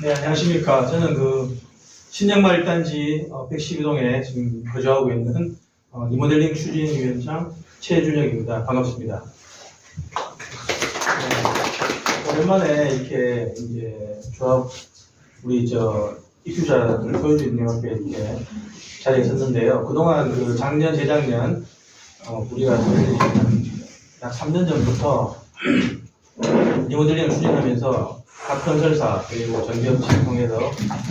네, 안녕하십니까. 저는 신영마을 1단지 112동에 지금 거주하고 있는 리모델링 추진위원장 최준혁입니다. 반갑습니다. 오랜만에 이렇게 이제 조합 우리 입주자들 소유주님 앞에 이렇게 자리에 섰는데요. 그동안 작년, 재작년 우리가 약 3년 전부터 리모델링을 추진하면서 각 건설사 그리고 전기업체를 통해서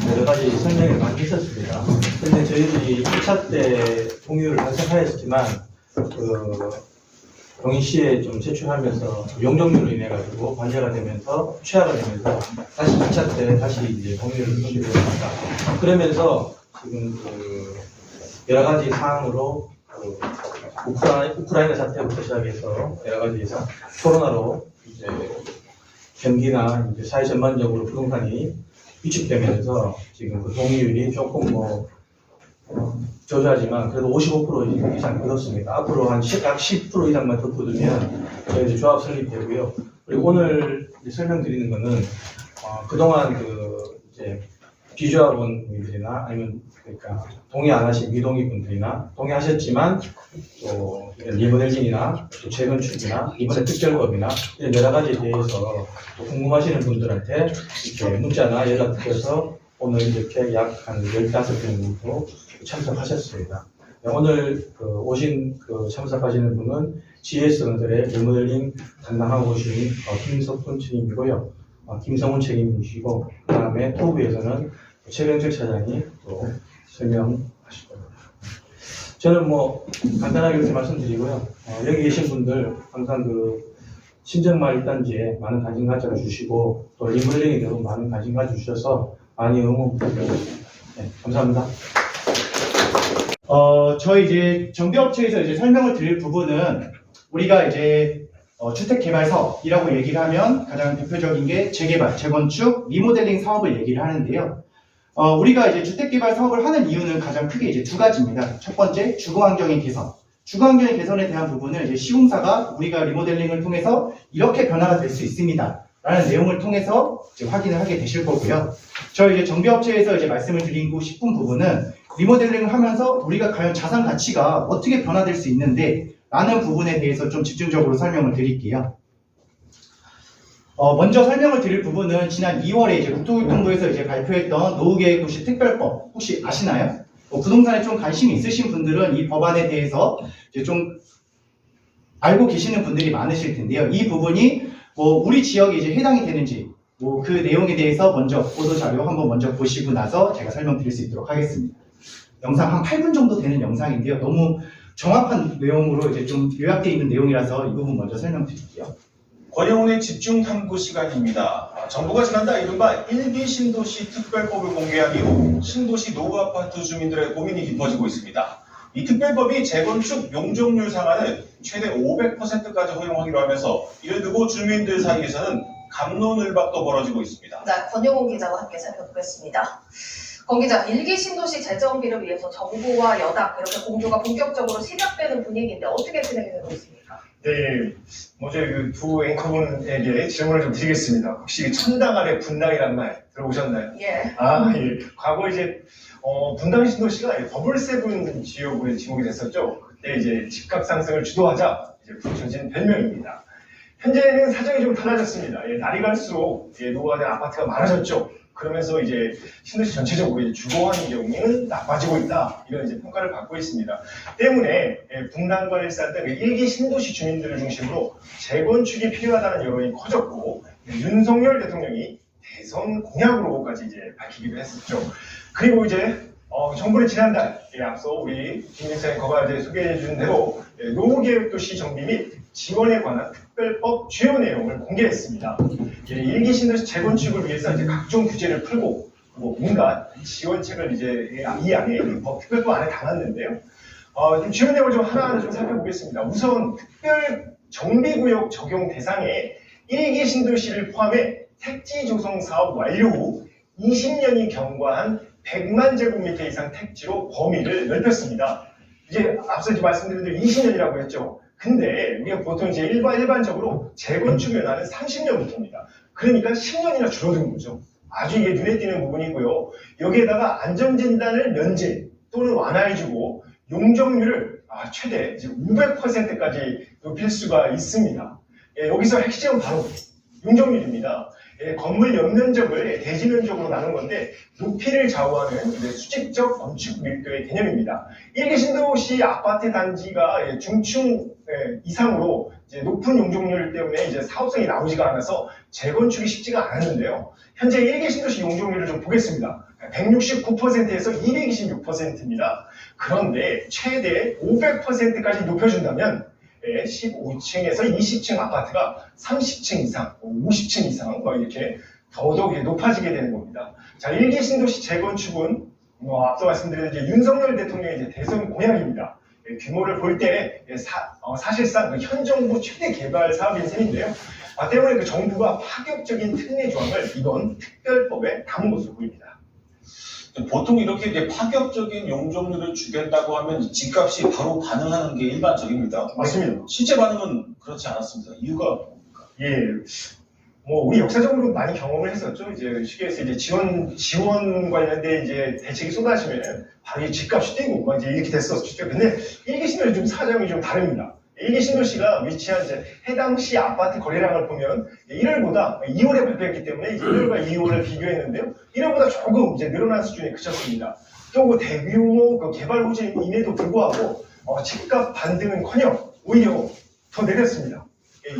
여러 가지 설명을 많이 했었습니다. 그런데 저희들이 1차 때 공유를 달성하였지만 동일시에 좀 제출하면서 용적률로 인해 가지고 반대가 되면서 취하가 되면서 다시 2차 때 다시 이제 공유를 하게 되었습니다. 그러면서 지금 여러 가지 사항으로 우크라이나 사태부터 시작해서 여러 가지 코로나로 이제 경기나 이제 사회 전반적으로 부동산이 위축되면서 지금 동의율이 조금 저조하지만 그래도 55% 이상 늘었습니다. 앞으로 약 10% 이상만 더 굳으면 저희 이제 조합 설립되고요. 그리고 오늘 설명드리는 거는 그동안 이제 비조합원 분들이나 아니면 그러니까 동의 안 하신 미동의 분들이나 동의하셨지만 또 리모델링이나 또 재건축이나 이번에 특별법이나 이런 여러 가지에 대해서 또 궁금하시는 분들한테 이렇게 문자나 연락 드려서 오늘 이렇게 약 한 15분 정도 참석하셨습니다. 오늘 오신 참석하시는 분은 GS건설의 리모델링 담당하고 오신 김석훈 책임이고요. 김성훈 책임이시고 그 다음에 토부에서는 최병철 차장이 또 설명하실 겁니다. 저는 간단하게 이렇게 말씀드리고요. 여기 계신 분들 항상 신정마을 1단지에 많은 관심 가져주시고 또 리모델링에 대해서 많은 관심 가져주셔서 많이 응원 부탁드립니다. 네, 감사합니다. 저희 이제 정비업체에서 이제 설명을 드릴 부분은 우리가 이제 주택개발 사업이라고 얘기를 하면 가장 대표적인 게 재개발, 재건축, 리모델링 사업을 얘기를 하는데요. 우리가 이제 주택개발 사업을 하는 이유는 가장 크게 이제 두 가지입니다. 첫 번째, 주거환경의 개선. 주거환경의 개선에 대한 부분은 이제 시공사가 우리가 리모델링을 통해서 이렇게 변화가 될 수 있습니다. 라는 내용을 통해서 이제 확인을 하게 되실 거고요. 저희 이제 정비업체에서 이제 말씀을 드리고 싶은 부분은 리모델링을 하면서 우리가 과연 자산 가치가 어떻게 변화될 수 있는데 라는 부분에 대해서 좀 집중적으로 설명을 드릴게요. 먼저 설명을 드릴 부분은 지난 2월에 이제 국토교통부에서 이제 발표했던 노후계획도시 특별법 혹시 아시나요? 부동산에 좀 관심이 있으신 분들은 이 법안에 대해서 이제 좀 알고 계시는 분들이 많으실 텐데요. 이 부분이 우리 지역에 이제 해당이 되는지 그 내용에 대해서 먼저 보도자료 한번 먼저 보시고 나서 제가 설명드릴 수 있도록 하겠습니다. 영상 한 8분 정도 되는 영상인데요. 너무 정확한 내용으로 이제 좀 요약되어 있는 내용이라서 이 부분 먼저 설명드릴게요. 권영훈의 집중 탐구 시간입니다. 정부가 지난달 이른바 1기 신도시 특별법을 공개한 이후 신도시 노후 아파트 주민들의 고민이 깊어지고 있습니다. 이 특별법이 재건축 용적률 상한을 최대 500%까지 허용하기로 하면서 이를 두고 주민들 사이에서는 갑론을박도 벌어지고 있습니다. 네, 권영훈 기자와 함께 살펴보겠습니다. 권 기자, 1기 신도시 재정비를 위해서 정부와 여당 이렇게 공조가 본격적으로 시작되는 분위기인데 어떻게 진행되고 있습니까? 네, 먼저 두 앵커분에게 질문을 좀 드리겠습니다. 혹시 천당안의 분당이란 말 들어보셨나요? 예. 예. 과거 이제 분당 신도시가 버블세븐 지역으로 지목이 됐었죠. 그때 이제 집값 상승을 주도하자 이제 붙여진 별명입니다. 현재는 사정이 좀 달라졌습니다. 날이 갈수록 노후화된 아파트가 많아졌죠. 그러면서 이제 신도시 전체적으로 이제 주거 환경은 나빠지고 있다. 이런 이제 평가를 받고 있습니다. 때문에 분당과 일산 등 1기 신도시 주민들을 중심으로 재건축이 필요하다는 여론이 커졌고 윤석열 대통령이 대선 공약으로까지 이제 밝히기도 했었죠. 그리고 이제 정부는 지난달 앞서 우리 김민세 앵커가 이제 소개해 준 대로 노후계획도시 정비 및 지원에 관한 특별법 주요 내용을 공개했습니다. 1기 신도시 재건축을 위해서 이제 각종 규제를 풀고 온갖 지원책을 이제 이 안에 특별법 안에 담았는데요. 좀 주요 내용을 좀 하나하나 좀 살펴보겠습니다. 우선 특별 정비구역 적용 대상에 1기 신도시를 포함해 택지 조성 사업 완료 후 20년이 경과한 100만 제곱미터 이상 택지로 범위를 넓혔습니다. 이제 앞서 말씀드린 대로 20년이라고 했죠. 근데 우리가 보통 이제 일반적으로 재건축 연한은 30년부터입니다. 그러니까 10년이나 줄어든 거죠. 아주 이게 눈에 띄는 부분이고요. 여기에다가 안전진단을 면제 또는 완화해주고 용적률을 최대 이제 500%까지 높일 수가 있습니다. 여기서 핵심은 바로 용적률입니다. 건물 연면적을 대지면적으로 나눈 건데 높이를 좌우하는 수직적 건축 밀도의 개념입니다. 1기 신도시 아파트 단지가 중층 이상으로 이제 높은 용적률 때문에 이제 사업성이 나오지가 않아서 재건축이 쉽지가 않았는데요. 현재 1기 신도시 용적률을 좀 보겠습니다. 169%에서 226%입니다. 그런데 최대 500%까지 높여준다면 15층에서 20층 아파트가 30층 이상, 50층 이상 이렇게 더더욱 높아지게 되는 겁니다. 자, 1기 신도시 재건축은 앞서 말씀드린 이제 윤석열 대통령의 이제 대선 공약입니다. 규모를 볼 때 사실상 현 정부 최대 개발 사업인 셈인데요. 때문에 그 정부가 파격적인 특례 조항을 이번 특별법에 담은 것으로 보입니다. 보통 이렇게 이제 파격적인 용적률을 주겠다고 하면 집값이 바로 반응하는 게 일반적입니다. 맞습니다. 실제 반응은 그렇지 않았습니다. 이유가 뭡니까? 예, 우리 역사적으로 많이 경험을 했었죠. 이제 쉽게 해서 이제 지원 관련된 이제 대책이 쏟아지면 바로 이 집값이 뛰고 막 이제 이렇게 됐었죠. 근데 1기 신도시 좀 사정이 좀 다릅니다. 1기 신도시가 위치한 이제 해당 시 아파트 거래량을 보면 1월보다 2월에 발표했기 때문에 이제 1월과 2월을 비교했는데요. 1월보다 조금 이제 늘어난 수준에 그쳤습니다. 또 대규모 개발 호재임에도 불구하고 집값 반등은커녕 오히려 더 내렸습니다.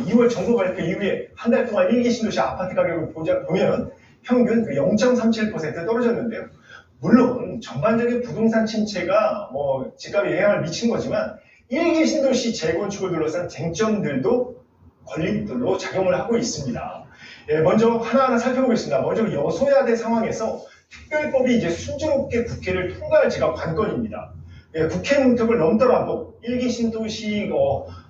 2월 정부 발표 이후에 한 달 동안 1기 신도시 아파트 가격을 보면 평균 0.37% 떨어졌는데요. 물론 전반적인 부동산 침체가 집값에 영향을 미친 거지만 1기 신도시 재건축을 둘러싼 쟁점들도 걸림돌로 작용을 하고 있습니다. 먼저 하나하나 살펴보겠습니다. 먼저 여소야대 상황에서 특별법이 이제 순조롭게 국회를 통과할 지가 관건입니다. 국회 문턱을 넘더라도 1기 신도시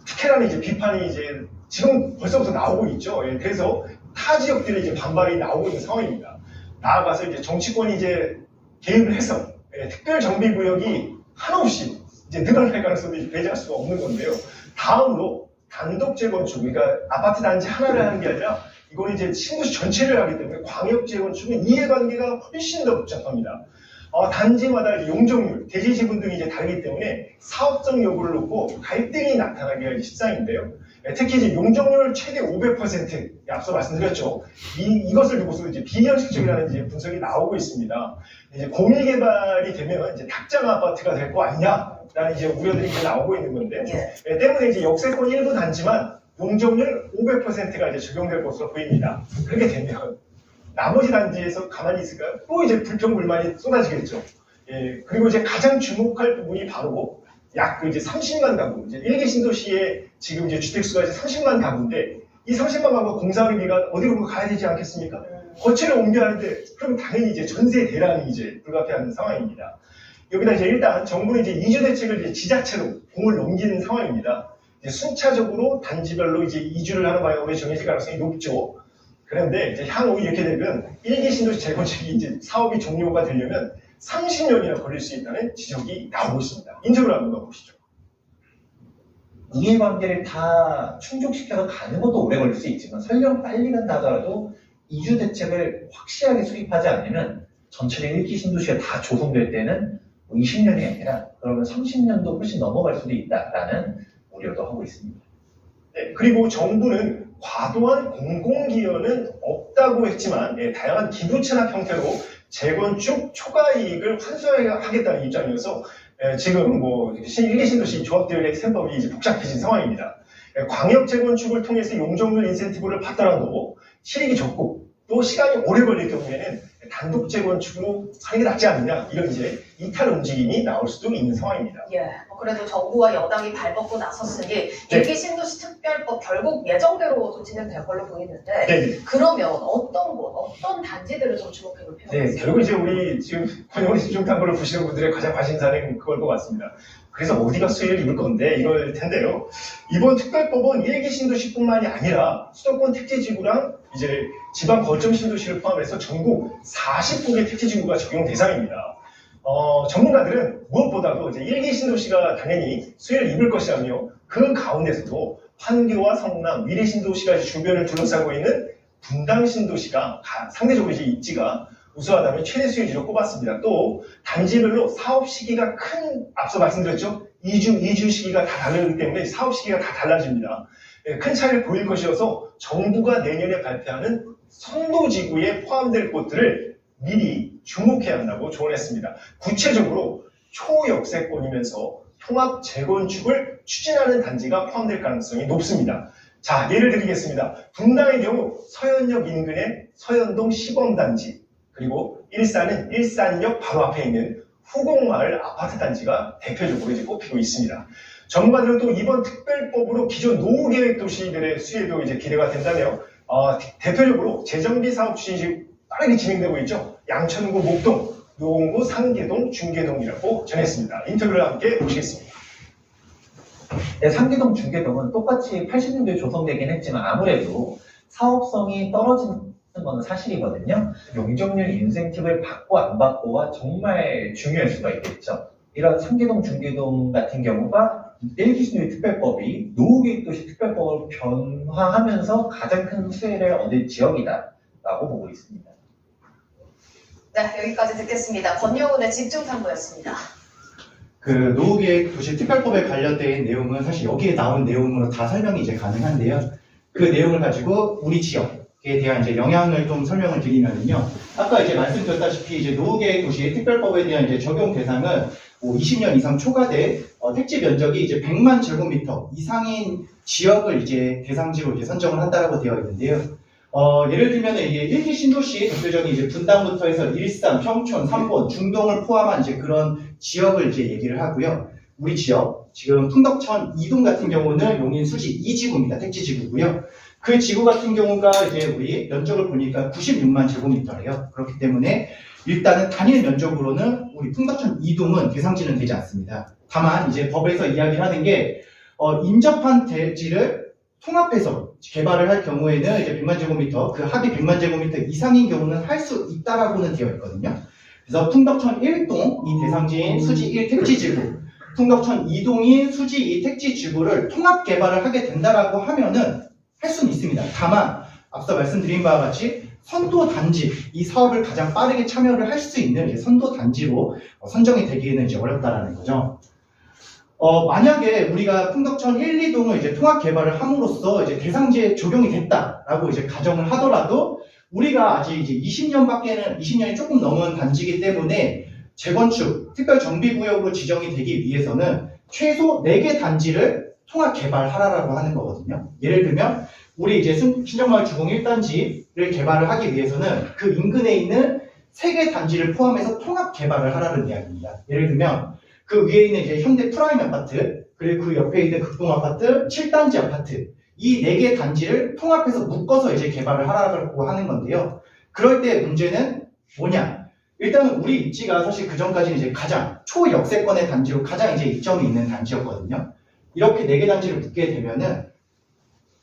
특혜라는 이제 비판이 이제 지금 벌써부터 나오고 있죠. 그래서 타 지역들이 이제 반발이 나오고 있는 상황입니다. 나아가서 이제 정치권이 이제 개입을 해서 특별 정비 구역이 한없이 이제 늘어날 가능성이 배제할 수가 없는 건데요. 다음으로 단독 재건축, 그러니까 아파트 단지 하나를 하는 게 아니라 이건 이제 신도시 전체를 하기 때문에 광역 재건축은 이해관계가 훨씬 더 복잡합니다. 단지마다 이제 용적률, 대지 지분 등이 이제 다르기 때문에 사업성 여부를 놓고 갈등이 나타나기가 십상인데요. 특히 이제 용적률 최대 500%, 앞서 말씀드렸죠. 이것을 두고서 이제 비현실적이라는 이제 분석이 나오고 있습니다. 이제 공일 개발이 되면 이제 탁장 아파트가 될 거 아니냐라는 이제 우려들이 이제 나오고 있는 건데, 때문에 이제 역세권 일부 단지만 용적률 500%가 이제 적용될 것으로 보입니다. 그렇게 되면 나머지 단지에서 가만히 있을까요? 또 이제 불평불만이 쏟아지겠죠. 그리고 이제 가장 주목할 부분이 바로 약 이제 30만 가구, 이제 1기 신도시에 지금 이제 주택수가 이제 30만 가구인데 이 30만 가구가 공사비가 어디로 가야 되지 않겠습니까? 거체를 옮겨야 하는데 그럼 당연히 이제 전세 대란이 이제 불가피한 상황입니다. 여기다 이제 일단 정부는 이제 이주 대책을 이제 지자체로 공을 넘기는 상황입니다. 이제 순차적으로 단지별로 이제 이주를 하는 방향으로 정해질 가능성이 높죠. 그런데 이제 향후 이렇게 되면 1기 신도시 재건축이 이제 사업이 종료가 되려면 30년이나 걸릴 수 있다는 지적이 나오고 있습니다. 인적으로 한번 보시죠. 이해관계를 다 충족시켜서 가는 것도 오래 걸릴 수 있지만 설령 빨리 간다 하더라도 이주 대책을 확실하게 수립하지 않으면 전체적인 1기 신도시가 다 조성될 때는 20년이 아니라 그러면 30년도 훨씬 넘어갈 수도 있다라는 우려도 하고 있습니다. 네, 그리고 정부는 과도한 공공기여는 없다고 했지만 다양한 기부 체납 형태로 재건축 초과 이익을 환수하겠다는 입장이어서 지금 1기 신도시 조합들의 셈법이 이제 복잡해진 상황입니다. 광역 재건축을 통해서 용적률 인센티브를 받더라도 실익이 적고 또 시간이 오래 걸릴 경우에는 단독 재건축으로 하는 게 낫지 않느냐 이런 이제 이탈 움직임이 나올 수도 있는 상황입니다. 그래도 정부와 여당이 발벗고 나섰으니 1기 신도시 특별법 결국 예정대로 좀 진행될 걸로 보이는데 네. 그러면 어떤 단지들을 좀 주목해 볼 필요가 네, 있습니다. 결국 이제 우리 지금 권영훈 집중탐구를 보시는 분들의 가장 관심사는 그걸 것 같습니다. 그래서 어디가 수혜를 입을 건데 이럴 텐데요. 이번 특별법은 1기 신도시뿐만이 아니라 수도권 택지지구랑 이제 지방 거점 신도시를 포함해서 전국 40곳의 택지지구가 적용 대상입니다. 전문가들은 무엇보다도 이제 1기 신도시가 당연히 수혜를 입을 것이라며 그 가운데서도 판교와 성남, 미래 신도시가 주변을 둘러싸고 있는 분당 신도시가 상대적으로 이제 입지가 우수하다면 최대 수요지로 꼽았습니다. 또 단지별로 사업 시기가 앞서 말씀드렸죠. 이주 시기가 다 다르기 때문에 사업 시기가 다 달라집니다. 큰 차이를 보일 것이어서 정부가 내년에 발표하는 선도지구에 포함될 곳들을 미리 주목해야 한다고 조언했습니다. 구체적으로 초역세권이면서 통합 재건축을 추진하는 단지가 포함될 가능성이 높습니다. 자, 예를 드리겠습니다. 분당의 경우 서현역 인근의 서현동 시범단지, 그리고 일산은 일산역 바로 앞에 있는 후곡마을 아파트 단지가 대표적으로 이제 꼽히고 있습니다. 전반적으로 또 이번 특별법으로 기존 노후계획 도시들의 수혜도 이제 기대가 된다며 대표적으로 재정비 사업 추진이 빠르게 진행되고 있죠. 양천구 목동, 노원구 상계동, 중계동이라고 전했습니다. 인터뷰를 함께 보시겠습니다. 네, 상계동, 중계동은 똑같이 80년대에 조성되긴 했지만 아무래도 사업성이 떨어지는 건 사실이거든요. 용적률 인센티브를 받고 안 받고가 정말 중요할 수가 있겠죠. 이런 상계동, 중계동 같은 경우가 1기 신도시 특별법이 노후계획도시 특별법을 변화하면서 가장 큰 수혜를 얻을 지역이다라고 보고 있습니다. 네, 여기까지 듣겠습니다. 권영훈의 집중탐구였습니다. 그 노후계획 도시 특별법에 관련된 내용은 사실 여기에 나온 내용으로 다 설명이 이제 가능한데요. 그 내용을 가지고 우리 지역에 대한 이제 영향을 좀 설명을 드리면요. 아까 이제 말씀드렸다시피 이제 노후계획 도시 특별법에 대한 이제 적용 대상은 20년 이상 초과된 택지 면적이 이제 100만 제곱미터 이상인 지역을 이제 대상지로 이제 선정을 한다라고 되어 있는데요. 예를 들면 이게 1기 신도시 대표적인 이제 분당부터 해서 일산, 평촌, 삼본, 중동을 포함한 이제 그런 지역을 이제 얘기를 하고요. 우리 지역 지금 풍덕천 2동 같은 경우는 용인 수지 2지구입니다. 택지지구고요. 그 지구 같은 경우가 이제 우리 면적을 보니까 96만 제곱미터래요. 그렇기 때문에 일단은 단일 면적으로는 우리 풍덕천 2동은 대상지는 되지 않습니다. 다만 이제 법에서 이야기를 하는 게 인접한 대지를 통합해서 개발을 할 경우에는 이제 100만 제곱미터, 그 합이 100만 제곱미터 이상인 경우는 할 수 있다라고는 되어 있거든요. 그래서 풍덕천 1동이 대상지인 수지 1 택지지구, 풍덕천 2동이 수지 2 택지지구를 통합 개발을 하게 된다라고 하면은 할 수는 있습니다. 다만 앞서 말씀드린 바와 같이 선도 단지, 이 사업을 가장 빠르게 참여를 할 수 있는 이제 선도 단지로 선정이 되기에는 이제 어렵다라는 거죠. 만약에 우리가 풍덕천 1, 2동을 이제 통합 개발을 함으로써 이제 대상지에 적용이 됐다라고 이제 가정을 하더라도 우리가 아직 이제 20년이 조금 넘은 단지이기 때문에 재건축, 특별 정비구역으로 지정이 되기 위해서는 최소 4개 단지를 통합 개발하라라고 하는 거거든요. 예를 들면 우리 이제 신정마을 주공 1단지를 개발을 하기 위해서는 그 인근에 있는 3개 단지를 포함해서 통합 개발을 하라는 이야기입니다. 예를 들면 그 위에 있는 이제 현대 프라임 아파트, 그리고 그 옆에 있는 극동 아파트, 7단지 아파트, 이 4개 단지를 통합해서 묶어서 이제 개발을 하라고 하는 건데요. 그럴 때 문제는 뭐냐? 일단은 우리 입지가 사실 그 전까지는 이제 가장 초역세권의 단지로 가장 이제 이점이 있는 단지였거든요. 이렇게 4개 단지를 묶게 되면은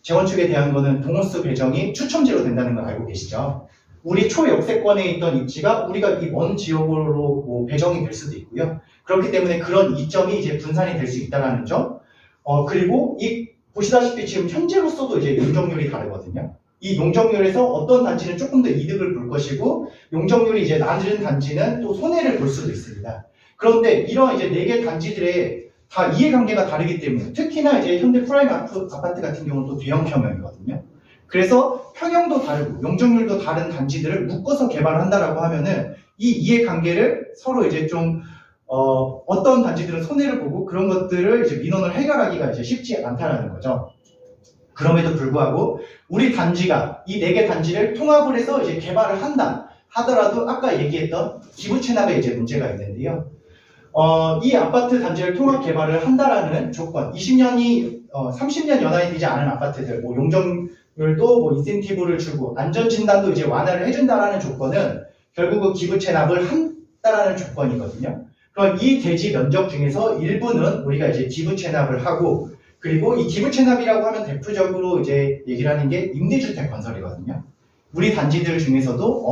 재건축에 대한 거는 동호수 배정이 추첨제로 된다는 걸 알고 계시죠? 우리 초역세권에 있던 입지가 우리가 이 먼 지역으로 뭐 배정이 될 수도 있고요. 그렇기 때문에 그런 이점이 이제 분산이 될 수 있다는 점. 그리고 보시다시피 지금 현재로서도 이제 용적률이 다르거든요. 이 용적률에서 어떤 단지는 조금 더 이득을 볼 것이고, 용적률이 이제 낮은 단지는 또 손해를 볼 수도 있습니다. 그런데 이런 이제 4개 단지들의 다 이해관계가 다르기 때문에, 특히나 이제 현대 프라임 아파트 같은 경우는 또 대형 평형이거든요. 그래서 평형도 다르고 용적률도 다른 단지들을 묶어서 개발을 한다라고 하면은 이 이해관계를 서로 이제 좀 어떤 단지들은 손해를 보고 그런 것들을 이제 민원을 해결하기가 이제 쉽지 않다라는 거죠. 그럼에도 불구하고 우리 단지가 이 4개 단지를 통합을 해서 이제 개발을 한다 하더라도 아까 얘기했던 기부 체납에 이제 문제가 있는데요. 이 아파트 단지를 통합 개발을 한다라는 조건, 20년이 30년 연한이 되지 않은 아파트들, 뭐 용적률도 뭐 인센티브를 주고 안전 진단도 이제 완화를 해준다라는 조건은 결국 그 기부 체납을 한다라는 조건이거든요. 그럼 이 대지 면적 중에서 일부는 우리가 이제 기부 체납을 하고, 그리고 이 기부 체납이라고 하면 대표적으로 이제 얘기를 하는 게 임대주택 건설이거든요. 우리 단지들 중에서도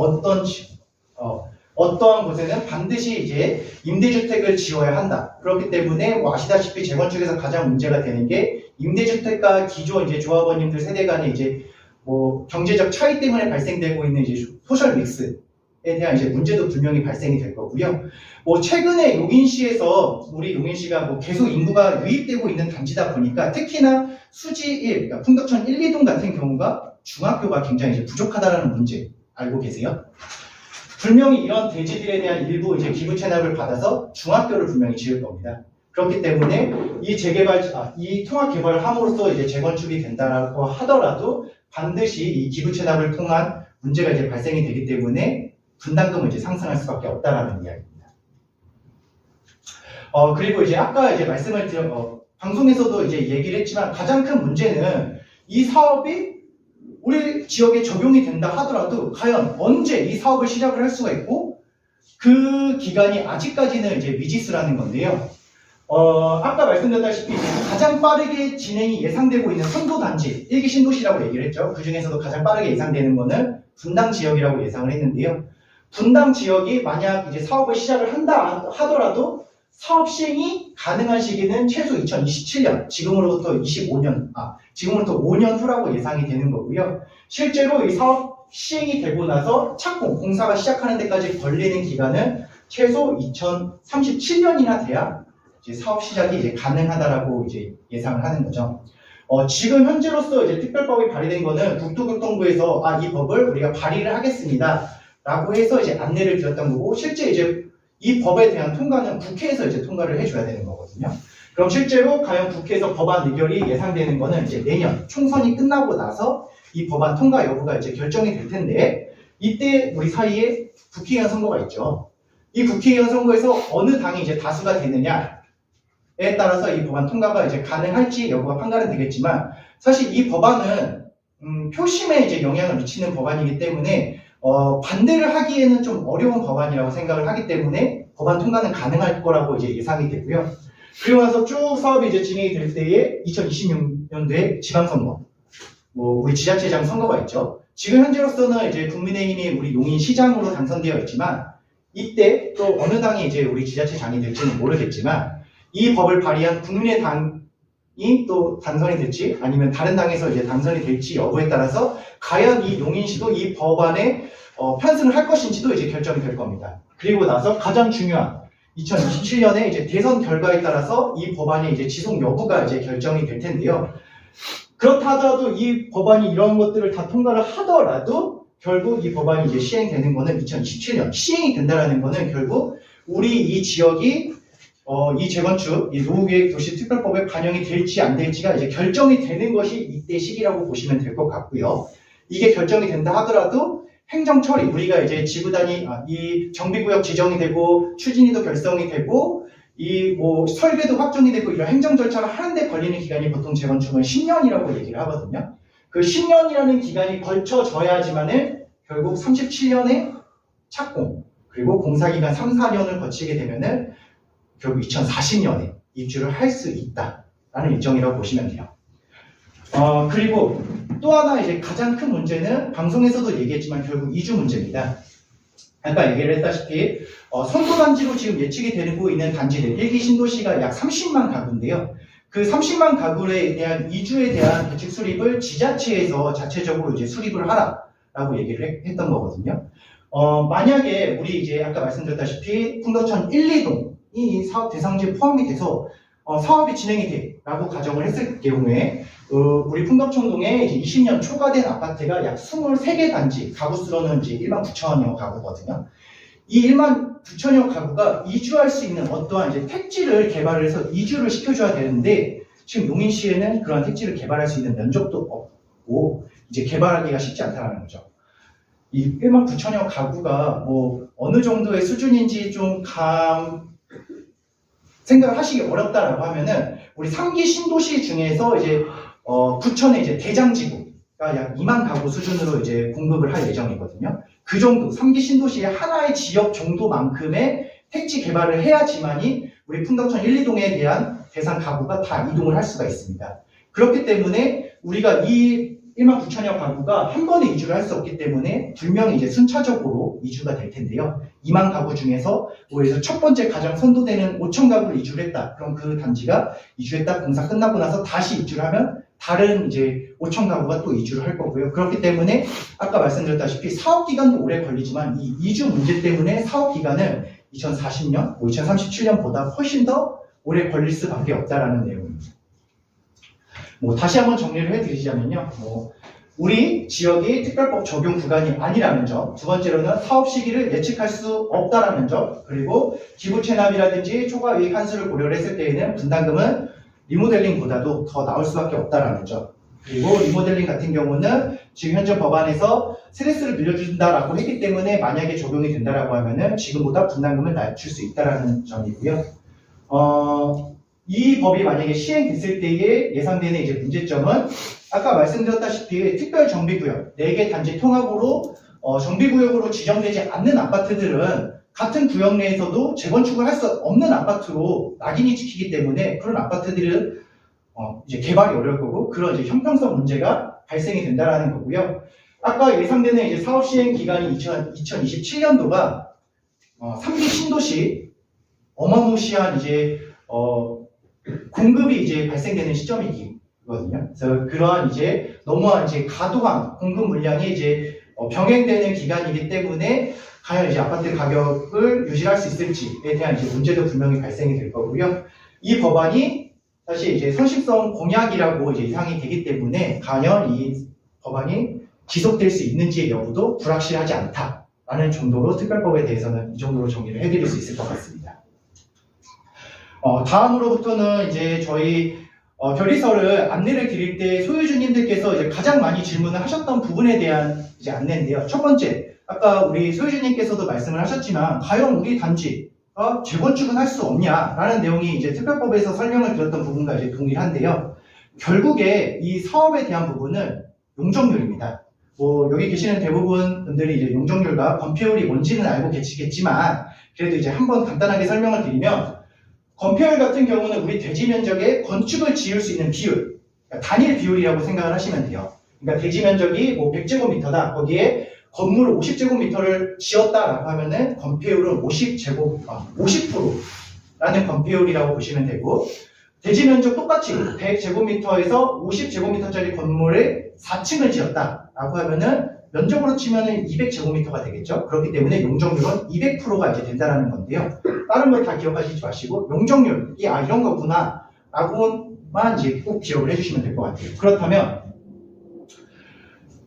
어떠한 곳에는 반드시 이제 임대주택을 지어야 한다. 그렇기 때문에 뭐 아시다시피 재건축에서 가장 문제가 되는 게 임대주택과 기존 이제 조합원님들 세대 간에 이제 뭐 경제적 차이 때문에 발생되고 있는 이제 소셜 믹스에 대한 이제 문제도 분명히 발생이 될 거고요. 뭐 최근에 용인시에서 우리 용인시가 뭐 계속 인구가 유입되고 있는 단지다 보니까 특히나 수지 1, 그러니까 풍덕천 1, 2동 같은 경우가 중학교가 굉장히 이제 부족하다라는 문제 알고 계세요? 분명히 이런 대지들에 대한 일부 이제 기부 체납을 받아서 중학교를 분명히 지을 겁니다. 그렇기 때문에 이 통합 개발을 함으로써 이제 재건축이 된다고 하더라도 반드시 이 기부 체납을 통한 문제가 이제 발생이 되기 때문에 분담금은 이제 상승할 수밖에 없다라는 이야기입니다. 그리고 이제 아까 이제 말씀을 방송에서도 이제 얘기를 했지만 가장 큰 문제는 이 사업이 우리 지역에 적용이 된다 하더라도 과연 언제 이 사업을 시작을 할 수가 있고 그 기간이 아직까지는 이제 미지수라는 건데요. 아까 말씀드렸다시피 가장 빠르게 진행이 예상되고 있는 선도단지 1기 신도시라고 얘기를 했죠. 그 중에서도 가장 빠르게 예상되는 거는 분당 지역이라고 예상을 했는데요. 분당 지역이 만약 이제 사업을 시작을 한다 하더라도 사업 시행이 가능한 시기는 최소 2027년, 지금으로부터 5년 후라고 예상이 되는 거고요. 실제로 이 사업 시행이 되고 나서 착공, 공사가 시작하는 데까지 걸리는 기간은 최소 2037년이나 돼야 이제 사업 시작이 이제 가능하다라고 이제 예상을 하는 거죠. 지금 현재로서 이제 특별법이 발의된 거는 국토교통부에서 이 법을 우리가 발의를 하겠습니다라고 해서 이제 안내를 드렸던 거고 실제 이제 이 법에 대한 통과는 국회에서 이제 통과를 해줘야 되는 거거든요. 그럼 실제로 과연 국회에서 법안 의결이 예상되는 거는 이제 내년 총선이 끝나고 나서 이 법안 통과 여부가 이제 결정이 될 텐데 이때 우리 사이에 국회의원 선거가 있죠. 이 국회의원 선거에서 어느 당이 이제 다수가 되느냐에 따라서 이 법안 통과가 이제 가능할지 여부가 판가름 되겠지만 사실 이 법안은 표심에 이제 영향을 미치는 법안이기 때문에 반대를 하기에는 좀 어려운 법안이라고 생각을 하기 때문에 법안 통과는 가능할 거라고 이제 예상이 되고요. 그리고 나서 쭉 사업이 이제 진행이 될 때에 2026년도에 지방선거, 뭐 우리 지자체장 선거가 있죠. 지금 현재로서는 이제 국민의힘이 우리 용인시장으로 당선되어 있지만 이때 또 어느 당이 이제 우리 지자체장이 될지는 모르겠지만 이 법을 발의한 국민의당이 또 당선이 될지 아니면 다른 당에서 이제 당선이 될지 여부에 따라서 과연 이 용인시도 이 법안에 편승을 할 것인지도 이제 결정이 될 겁니다. 그리고 나서 가장 중요한 2027년에 이제 대선 결과에 따라서 이 법안의 이제 지속 여부가 이제 결정이 될 텐데요. 그렇다 하더라도 이 법안이 이런 것들을 다 통과를 하더라도 결국 이 법안이 이제 시행되는 거는 2027년 시행이 된다라는 거는 결국 우리 이 지역이 이 재건축, 이 노후계획도시특별법에 반영이 될지 안 될지가 이제 결정이 되는 것이 이때 시기라고 보시면 될 것 같고요. 이게 결정이 된다 하더라도 행정처리, 우리가 이제 지구단위, 이 정비구역 지정이 되고 추진위도 결성이 되고 이 뭐 설계도 확정이 되고 이런 행정 절차를 하는데 걸리는 기간이 보통 재건축은 10년이라고 얘기를 하거든요. 그 10년이라는 기간이 걸쳐져야지만은 결국 37년에 착공, 그리고 공사기간 3, 4년을 거치게 되면은 결국 2040년에 입주를 할 수 있다라는 일정이라고 보시면 돼요. 그리고 또 하나 이제 가장 큰 문제는 방송에서도 얘기했지만 결국 이주 문제입니다. 아까 얘기를 했다시피 선도단지로 지금 예측이 되고 있는 단지들 1기 신도시가 약 30만 가구인데요. 그 30만 가구에 대한 이주에 대한 대책 수립을 지자체에서 자체적으로 이제 수립을 하라라고 얘기를 했던 거거든요. 만약에 우리 이제 아까 말씀드렸다시피 풍덕천 1, 2동 이 사업 대상지에 포함이 돼서 사업이 진행이 돼라고 가정을 했을 경우에 우리 풍덕천동에 이제 20년 초과된 아파트가 약 23개 단지, 가구 수로는 이제 1만 9천여 가구거든요. 이 1만 9천여 가구가 이주할 수 있는 어떠한 이제 택지를 개발을 해서 이주를 시켜줘야 되는데 지금 용인시에는 그런 택지를 개발할 수 있는 면적도 없고 이제 개발하기가 쉽지 않다는 거죠. 이 1만 9천여 가구가 뭐 어느 정도의 수준인지 좀 생각을 하시기 어렵다라고 하면은 우리 3기 신도시 중에서 이제 부천의 이제 대장지구가 약 2만 가구 수준으로 이제 공급을 할 예정이거든요. 그 정도 3기 신도시의 하나의 지역 정도만큼의 택지 개발을 해야지만이 우리 풍덕천 1, 2동에 대한 대상 가구가 다 이동을 할 수가 있습니다. 그렇기 때문에 우리가 이 1만 9천여 가구가 한 번에 이주를 할 수 없기 때문에 분명히 이제 순차적으로 이주가 될 텐데요. 2만 가구 중에서 그래서 첫 번째 가장 선도되는 5천 가구를 이주를 했다. 그럼 그 단지가 이주했다 공사 끝나고 나서 다시 입주를 하면 다른 이제 5천 가구가 또 이주를 할 거고요. 그렇기 때문에 아까 말씀드렸다시피 사업 기간도 오래 걸리지만 이 이주 문제 때문에 사업 기간은 2040년, 2037년보다 훨씬 더 오래 걸릴 수밖에 없다라는 내용입니다. 다시 한번 정리를 해드리자면요. 우리 지역이 특별법 적용 구간이 아니라는 점, 두 번째로는 사업 시기를 예측할 수 없다라는 점, 그리고 기부 체납이라든지 초과 이익 환수를 고려를 했을 때에는 분담금은 리모델링보다도 더 나올 수밖에 없다라는 점. 그리고 리모델링 같은 경우는 지금 현재 법안에서 세대수를 늘려준다라고 했기 때문에 만약에 적용이 된다라고 하면은 지금보다 분담금을 낮출 수 있다라는 점이고요. 이 법이 만약에 시행됐을 때에 예상되는 이제 문제점은 아까 말씀드렸다시피 특별정비구역 4개 단지 통합으로 정비구역으로 지정되지 않는 아파트들은 같은 구역 내에서도 재건축을 할 수 없는 아파트로 낙인이 찍히기 때문에 그런 아파트들은 이제 개발이 어려울 거고 그런 이제 형평성 문제가 발생이 된다라는 거고요. 아까 예상되는 이제 사업 시행 기간이 2027년도가 3기 신도시 어마무시한 이제 공급이 이제 발생되는 시점이거든요. 그래서 그러한 이제 너무한 이제 과도한 공급 물량이 이제 병행되는 기간이기 때문에 과연 이제 아파트 가격을 유지할 수 있을지에 대한 이제 문제도 분명히 발생이 될 거고요. 이 법안이 사실 이제 선심성 공약이라고 이제 예상이 되기 때문에 과연 이 법안이 지속될 수 있는지의 여부도 불확실하지 않다라는 정도로 특별법에 대해서는 이 정도로 정리를 해드릴 수 있을 것 같습니다. 다음으로부터는 이제 저희 결의서를 안내를 드릴 때 소유주님들께서 이제 가장 많이 질문을 하셨던 부분에 대한 이제 안내인데요. 첫 번째, 아까 우리 소유주님께서도 말씀을 하셨지만 과연 우리 단지가 재건축은 할 수 없냐라는 내용이 이제 특별법에서 설명을 드렸던 부분과 이제 동일한데요. 결국에 이 사업에 대한 부분은 용적률입니다. 여기 계시는 대부분 분들이 이제 용적률과 건폐율이 뭔지는 알고 계시겠지만 그래도 이제 한번 간단하게 설명을 드리면 건폐율 같은 경우는 우리 대지 면적에 건축을 지을 수 있는 비율, 그러니까 단일 비율이라고 생각을 하시면 돼요. 그러니까 대지 면적이 100제곱미터다. 거기에 건물을 50제곱미터를 지었다라고 하면은 건폐율은 50%라는 건폐율이라고 보시면 되고 대지 면적 똑같이 100제곱미터에서 50제곱미터짜리 건물을 4층을 지었다라고 하면은 면적으로 치면은 200제곱미터가 되겠죠. 그렇기 때문에 용적률은 200%가 이제 된다라는 건데요. 다른 걸 다 기억하시지 마시고 용적률, 이런 거구나 라고만 이제 꼭 기억을 해주시면 될 것 같아요. 그렇다면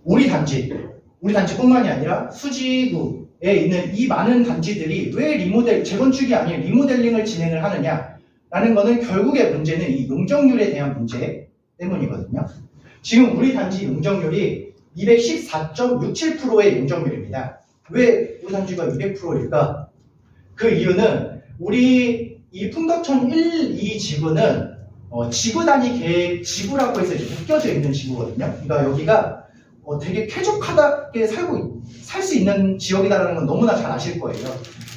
우리 단지뿐만이 아니라 수지구에 있는 이 많은 단지들이 왜 재건축이 아닌 리모델링을 진행을 하느냐라는 거는 결국의 문제는 이 용적률에 대한 문제 때문이거든요. 지금 우리 단지 용적률이 214.67%의 용적률입니다. 왜 우리 단지가 200%일까? 그 이유는 우리 이 풍덕천 1, 2 지구는 지구 단위 계획 지구라고 해서 이제 묶여져 있는 지구거든요. 그러니까 여기가 되게 쾌적하게 살 수 있는 지역이다라는 건 너무나 잘 아실 거예요.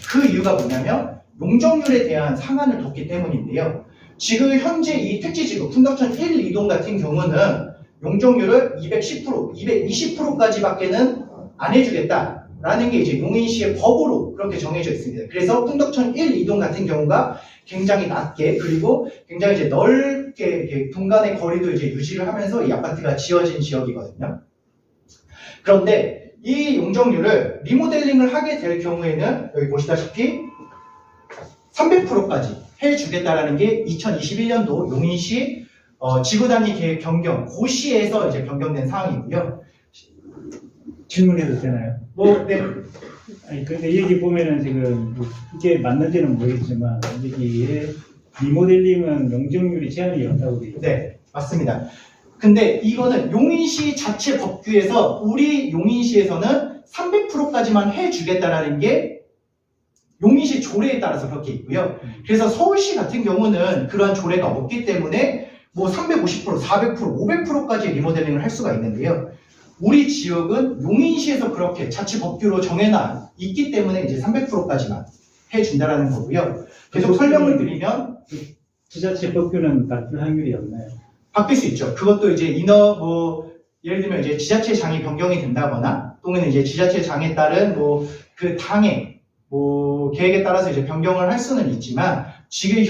그 이유가 뭐냐면 용적률에 대한 상한을 뒀기 때문인데요. 지금 현재 이 택지지구 풍덕천 1, 2동 같은 경우는 용적률을 210%, 220%까지밖에는 안 해주겠다라는 게 이제 용인시의 법으로 그렇게 정해져 있습니다. 그래서 풍덕천 1, 2동 같은 경우가 굉장히 낮게 그리고 굉장히 이제 넓게 이렇게 동간의 거리도 이제 유지를 하면서 이 아파트가 지어진 지역이거든요. 그런데 이 용적률을 리모델링을 하게 될 경우에는 여기 보시다시피 300%까지 해주겠다라는 게 2021년도 용인시 지구 단위 계획 변경 고시에서 이제 변경된 사항이고요. 질문해도 되나요? 네. 아니, 근데 여기 보면은 지금 이게 맞는지는 모르겠지만 여기에 리모델링은 용적률이 제한이 없다고 되어 있어요. 네, 맞습니다. 근데 이거는 용인시 자체 법규에서 우리 용인시에서는 300%까지만 해주겠다라는 게 용인시 조례에 따라서 그렇게 있고요. 그래서 서울시 같은 경우는 그러한 조례가 없기 때문에 350%, 400%, 500%까지 리모델링을 할 수가 있는데요. 우리 지역은 용인시에서 그렇게 자치 법규로 정해놔 있기 때문에 이제 300%까지만 해준다라는 거고요. 계속 설명을 드리면 지자체 법규는 바뀔 확률이 없나요? 바뀔 수 있죠. 그것도 이제 예를 들면 이제 지자체장이 변경이 된다거나 또는 이제 지자체장에 따른 그 당의 계획에 따라서 이제 변경을 할 수는 있지만 지금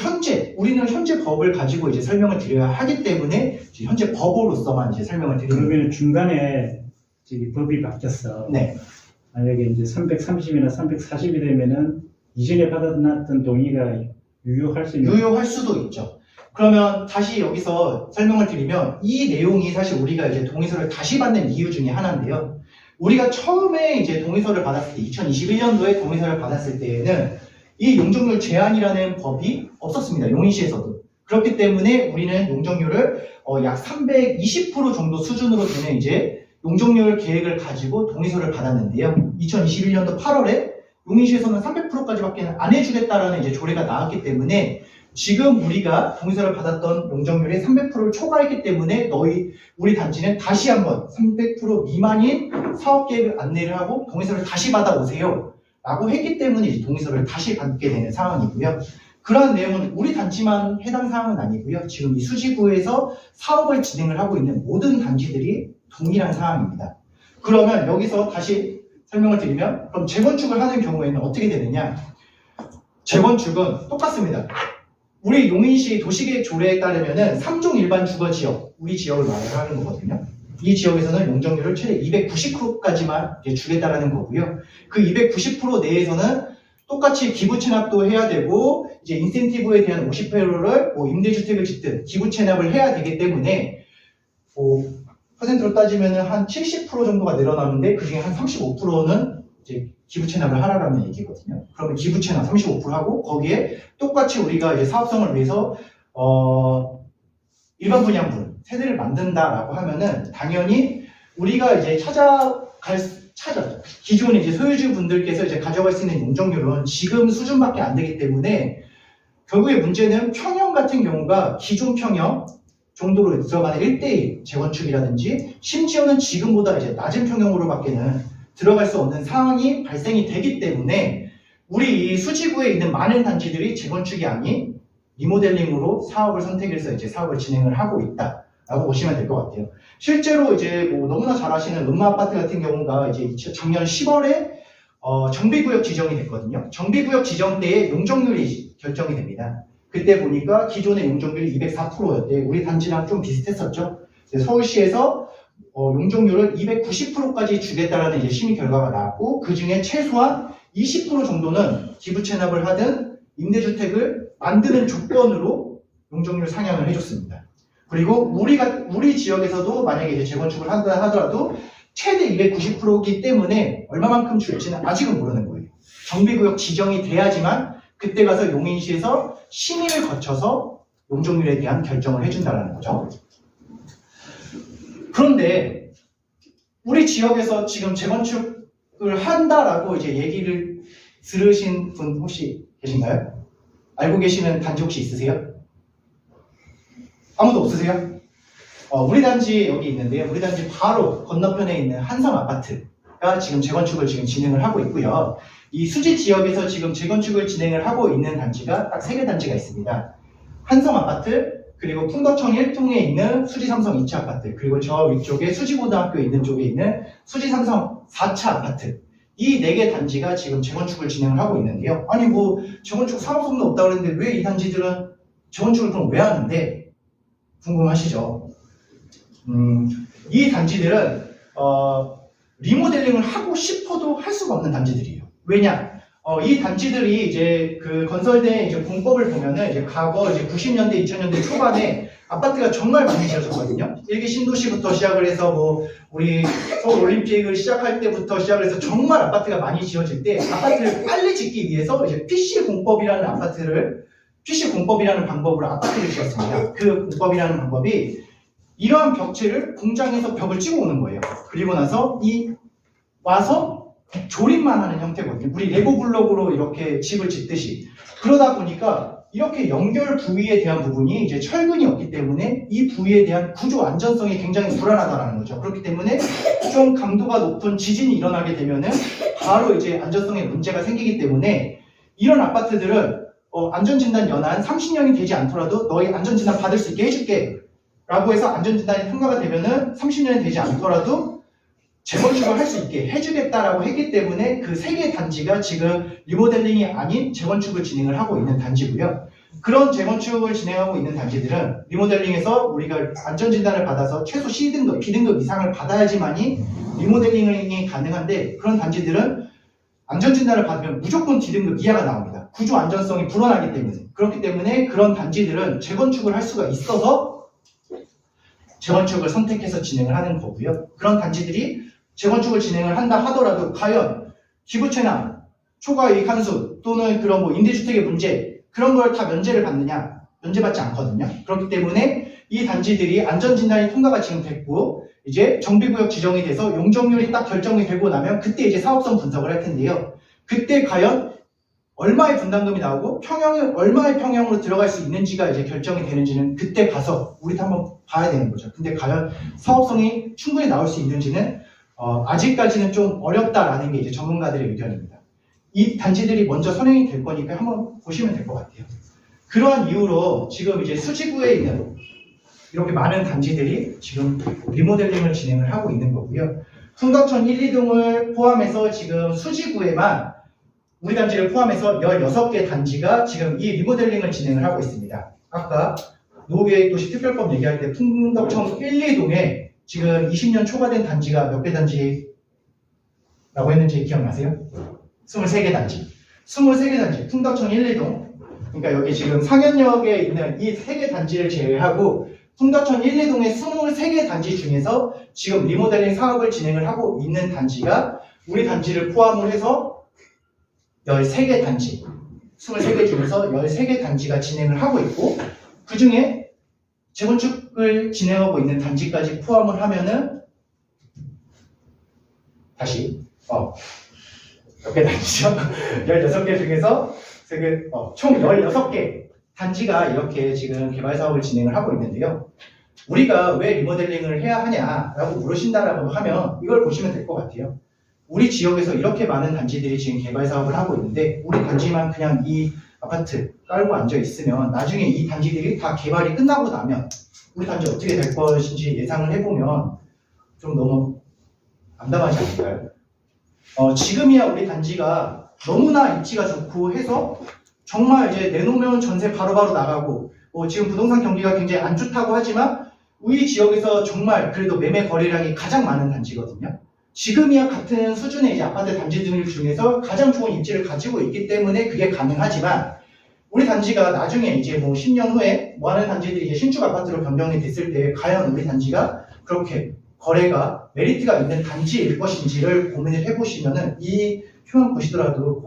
우리는 현재 법을 가지고 이제 설명을 드려야 하기 때문에 지금 현재 법으로서만 이제 설명을 드리는 거예요. 그러면 중간에 저기 법이 바뀌었어. 네. 만약에 이제 330이나 340이 되면은 이전에 받아놨던 동의가 유효할 수 있는. 유효할 수도 있죠. 그러면 다시 여기서 설명을 드리면 이 내용이 사실 우리가 이제 동의서를 다시 받는 이유 중에 하나인데요. 우리가 처음에 이제 동의서를 받았을 때 2021년도에 동의서를 받았을 때에는 이 용적률 제한이라는 법이 없었습니다. 용인시에서도. 그렇기 때문에 우리는 용적률을 약 320% 정도 수준으로 되는 이제 용적률 계획을 가지고 동의서를 받았는데요. 2021년도 8월에 용인시에서는 300%까지밖에 안 해주겠다라는 이제 조례가 나왔기 때문에 지금 우리가 동의서를 받았던 용적률이 300%를 초과했기 때문에 우리 단지는 다시 한번 300% 미만인 사업계획을 안내를 하고 동의서를 다시 받아오세요 라고 했기 때문에 이제 동의서를 다시 받게 되는 상황이고요. 그러한 내용은 우리 단지만 해당 사항은 아니고요. 지금 이 수지구에서 사업을 진행을 하고 있는 모든 단지들이 동일한 상황입니다. 그러면 여기서 다시 설명을 드리면 그럼 재건축을 하는 경우에는 어떻게 되느냐? 재건축은 똑같습니다. 우리 용인시 도시계획 조례에 따르면은 3종 일반 주거지역, 우리 지역을 말을 하는 거거든요. 이 지역에서는 용적률을 최대 290%까지만 주겠다라는 거고요. 그 290% 내에서는 똑같이 기부 체납도 해야 되고 이제 인센티브에 대한 50%를 임대주택을 짓든 기부 체납을 해야 되기 때문에 퍼센트로 따지면은 한 70% 정도가 늘어나는데 그 중에 한 35%는 이제 기부 체납을 하라라는 얘기거든요. 그러면 기부 체납 35% 하고 거기에 똑같이 우리가 이제 사업성을 위해서 일반 분양분 세대를 만든다라고 하면은 당연히 우리가 이제 기존 이제 소유주 분들께서 이제 가져갈 수 있는 용적률은 지금 수준밖에 안 되기 때문에 결국에 문제는 평형 같은 경우가 기존 평형 정도로 들어가는 1대1 재건축이라든지 심지어는 지금보다 이제 낮은 평형으로밖에는 들어갈 수 없는 상황이 발생이 되기 때문에 우리 이 수지구에 있는 많은 단지들이 재건축이 아닌 리모델링으로 사업을 선택해서 이제 사업을 진행을 하고 있다라고 보시면 될 것 같아요. 실제로 이제 너무나 잘 아시는 음마아파트 같은 경우가 이제 작년 10월에 정비구역 지정이 됐거든요. 정비구역 지정 때에 용적률이 결정이 됩니다. 그때 보니까 기존의 용적률이 204%였대. 우리 단지랑 좀 비슷했었죠. 서울시에서 용적률을 290%까지 주겠다라는 이제 심의 결과가 나왔고 그 중에 최소한 20% 정도는 기부 체납을 하든 임대주택을 만드는 조건으로 용적률 상향을 해줬습니다. 그리고 우리 지역에서도 만약에 이제 재건축을 한다 하더라도 최대 290%이기 때문에 얼마만큼 줄지는 아직은 모르는 거예요. 정비구역 지정이 돼야지만 그때 가서 용인시에서 심의를 거쳐서 용적률에 대한 결정을 해준다는 거죠. 그런데 우리 지역에서 지금 재건축을 한다라고 이제 얘기를 들으신 분 혹시 계신가요? 알고 계시는 단지 혹시 있으세요? 아무도 없으세요? 우리 단지 여기 있는데요. 우리 단지 바로 건너편에 있는 한성 아파트가 지금 재건축을 지금 진행을 하고 있고요. 이 수지 지역에서 지금 재건축을 진행을 하고 있는 단지가 딱 3개 단지가 있습니다. 한성 아파트, 그리고 풍덕청 1동에 있는 수지 삼성 2차 아파트, 그리고 저 위쪽에 수지고등학교 있는 쪽에 있는 수지 삼성 4차 아파트. 이 4개 단지가 지금 재건축을 진행을 하고 있는데요. 아니 재건축 사업성도 없다고 그랬는데 왜 이 단지들은 재건축을 그럼 왜 하는데? 궁금하시죠? 이 단지들은 리모델링을 하고 싶어도 할 수가 없는 단지들이에요. 왜냐? 이 단지들이 이제 그 건설된 이제 공법을 보면은 이제 과거 이제 90년대, 2000년대 초반에 아파트가 정말 많이 지어졌거든요. 일기 신도시부터 시작을 해서 우리 서울 올림픽을 시작할 때부터 시작을 해서 정말 아파트가 많이 지어질 때 아파트를 빨리 짓기 위해서 이제 PC 공법이라는 방법으로 아파트를 지었습니다. 그 공법이라는 방법이 이러한 벽체를 공장에서 벽을 찍어 오는 거예요. 그리고 나서 와서 조립만 하는 형태거든요. 우리 레고 블록으로 이렇게 집을 짓듯이. 그러다 보니까 이렇게 연결 부위에 대한 부분이 이제 철근이 없기 때문에 이 부위에 대한 구조 안전성이 굉장히 불안하다는 거죠. 그렇기 때문에 좀 강도가 높은 지진이 일어나게 되면은 바로 이제 안전성에 문제가 생기기 때문에 이런 아파트들은 안전진단 연한 30년이 되지 않더라도 너희 안전진단 받을 수 있게 해줄게 라고 해서 안전진단이 통과가 되면은 30년이 되지 않더라도 재건축을 할 수 있게 해주겠다라고 했기 때문에 그 3개 단지가 지금 리모델링이 아닌 재건축을 진행을 하고 있는 단지고요. 그런 재건축을 진행하고 있는 단지들은 리모델링에서 우리가 안전진단을 받아서 최소 C등급, B등급 이상을 받아야지만이 리모델링이 가능한데 그런 단지들은 안전진단을 받으면 무조건 D등급 이하가 나옵니다. 구조 안전성이 불어나기 때문에. 그렇기 때문에 그런 단지들은 재건축을 할 수가 있어서 재건축을 선택해서 진행을 하는 거고요. 그런 단지들이 재건축을 진행을 한다 하더라도 과연 기부채나 초과이익 환수 또는 그런 뭐 임대주택의 문제 그런 걸 다 면제를 받느냐? 면제받지 않거든요. 그렇기 때문에 이 단지들이 안전진단이 통과가 지금 됐고 이제 정비구역 지정이 돼서 용적률이 딱 결정이 되고 나면 그때 이제 사업성 분석을 할 텐데요. 그때 과연 얼마의 분담금이 나오고 얼마의 평형으로 들어갈 수 있는지가 이제 결정이 되는지는 그때 가서 우리도 한번 봐야 되는 거죠. 근데 과연 사업성이 충분히 나올 수 있는지는 아직까지는 좀 어렵다라는 게 이제 전문가들의 의견입니다. 이 단지들이 먼저 선행이 될 거니까 한번 보시면 될 것 같아요. 그러한 이유로 지금 이제 수지구에 있는 이렇게 많은 단지들이 지금 리모델링을 진행을 하고 있는 거고요. 풍덕천 1, 2동을 포함해서 지금 수지구에만 우리 단지를 포함해서 16개 단지가 지금 이 리모델링을 진행을 하고 있습니다. 아까 노후계획도시특별법 얘기할 때 풍덕천 1, 2동에 지금 20년 초과된 단지가 몇 개 단지라고 했는지 기억나세요? 23개 단지. 23개 단지. 풍덕천 1, 2동. 그러니까 여기 지금 상현역에 있는 이 3개 단지를 제외하고 풍덕천 1, 2동의 23개 단지 중에서 지금 리모델링 사업을 진행을 하고 있는 단지가 우리 단지를 포함을 해서 13개 단지. 23개 중에서 13개 단지가 진행을 하고 있고 그 중에 재건축을 진행하고 있는 단지까지 포함을 하면은 다시 몇 개 단지죠? 16개 중에서 총 16개 단지가 이렇게 지금 개발 사업을 진행을 하고 있는데요. 우리가 왜 리모델링을 해야 하냐라고 물으신다라고 하면 이걸 보시면 될 것 같아요. 우리 지역에서 이렇게 많은 단지들이 지금 개발 사업을 하고 있는데 우리 단지만 그냥 이 아파트 깔고 앉아 있으면 나중에 이 단지들이 다 개발이 끝나고 나면 우리 단지 어떻게 될 것인지 예상을 해보면 좀 너무 암담하지 않을까요? 지금이야 우리 단지가 너무나 입지가 좋고 해서 정말 이제 내놓으면 전세 바로바로 나가고 지금 부동산 경기가 굉장히 안 좋다고 하지만 우리 지역에서 정말 그래도 매매 거래량이 가장 많은 단지거든요. 지금이야 같은 수준의 이제 아파트 단지들 중에서 가장 좋은 입지를 가지고 있기 때문에 그게 가능하지만 우리 단지가 나중에 이제 10년 후에 많은 단지들이 이제 신축 아파트로 변경이 됐을 때 과연 우리 단지가 그렇게 거래가 메리트가 있는 단지일 것인지를 고민을 해보시면은 이 표만 보시더라도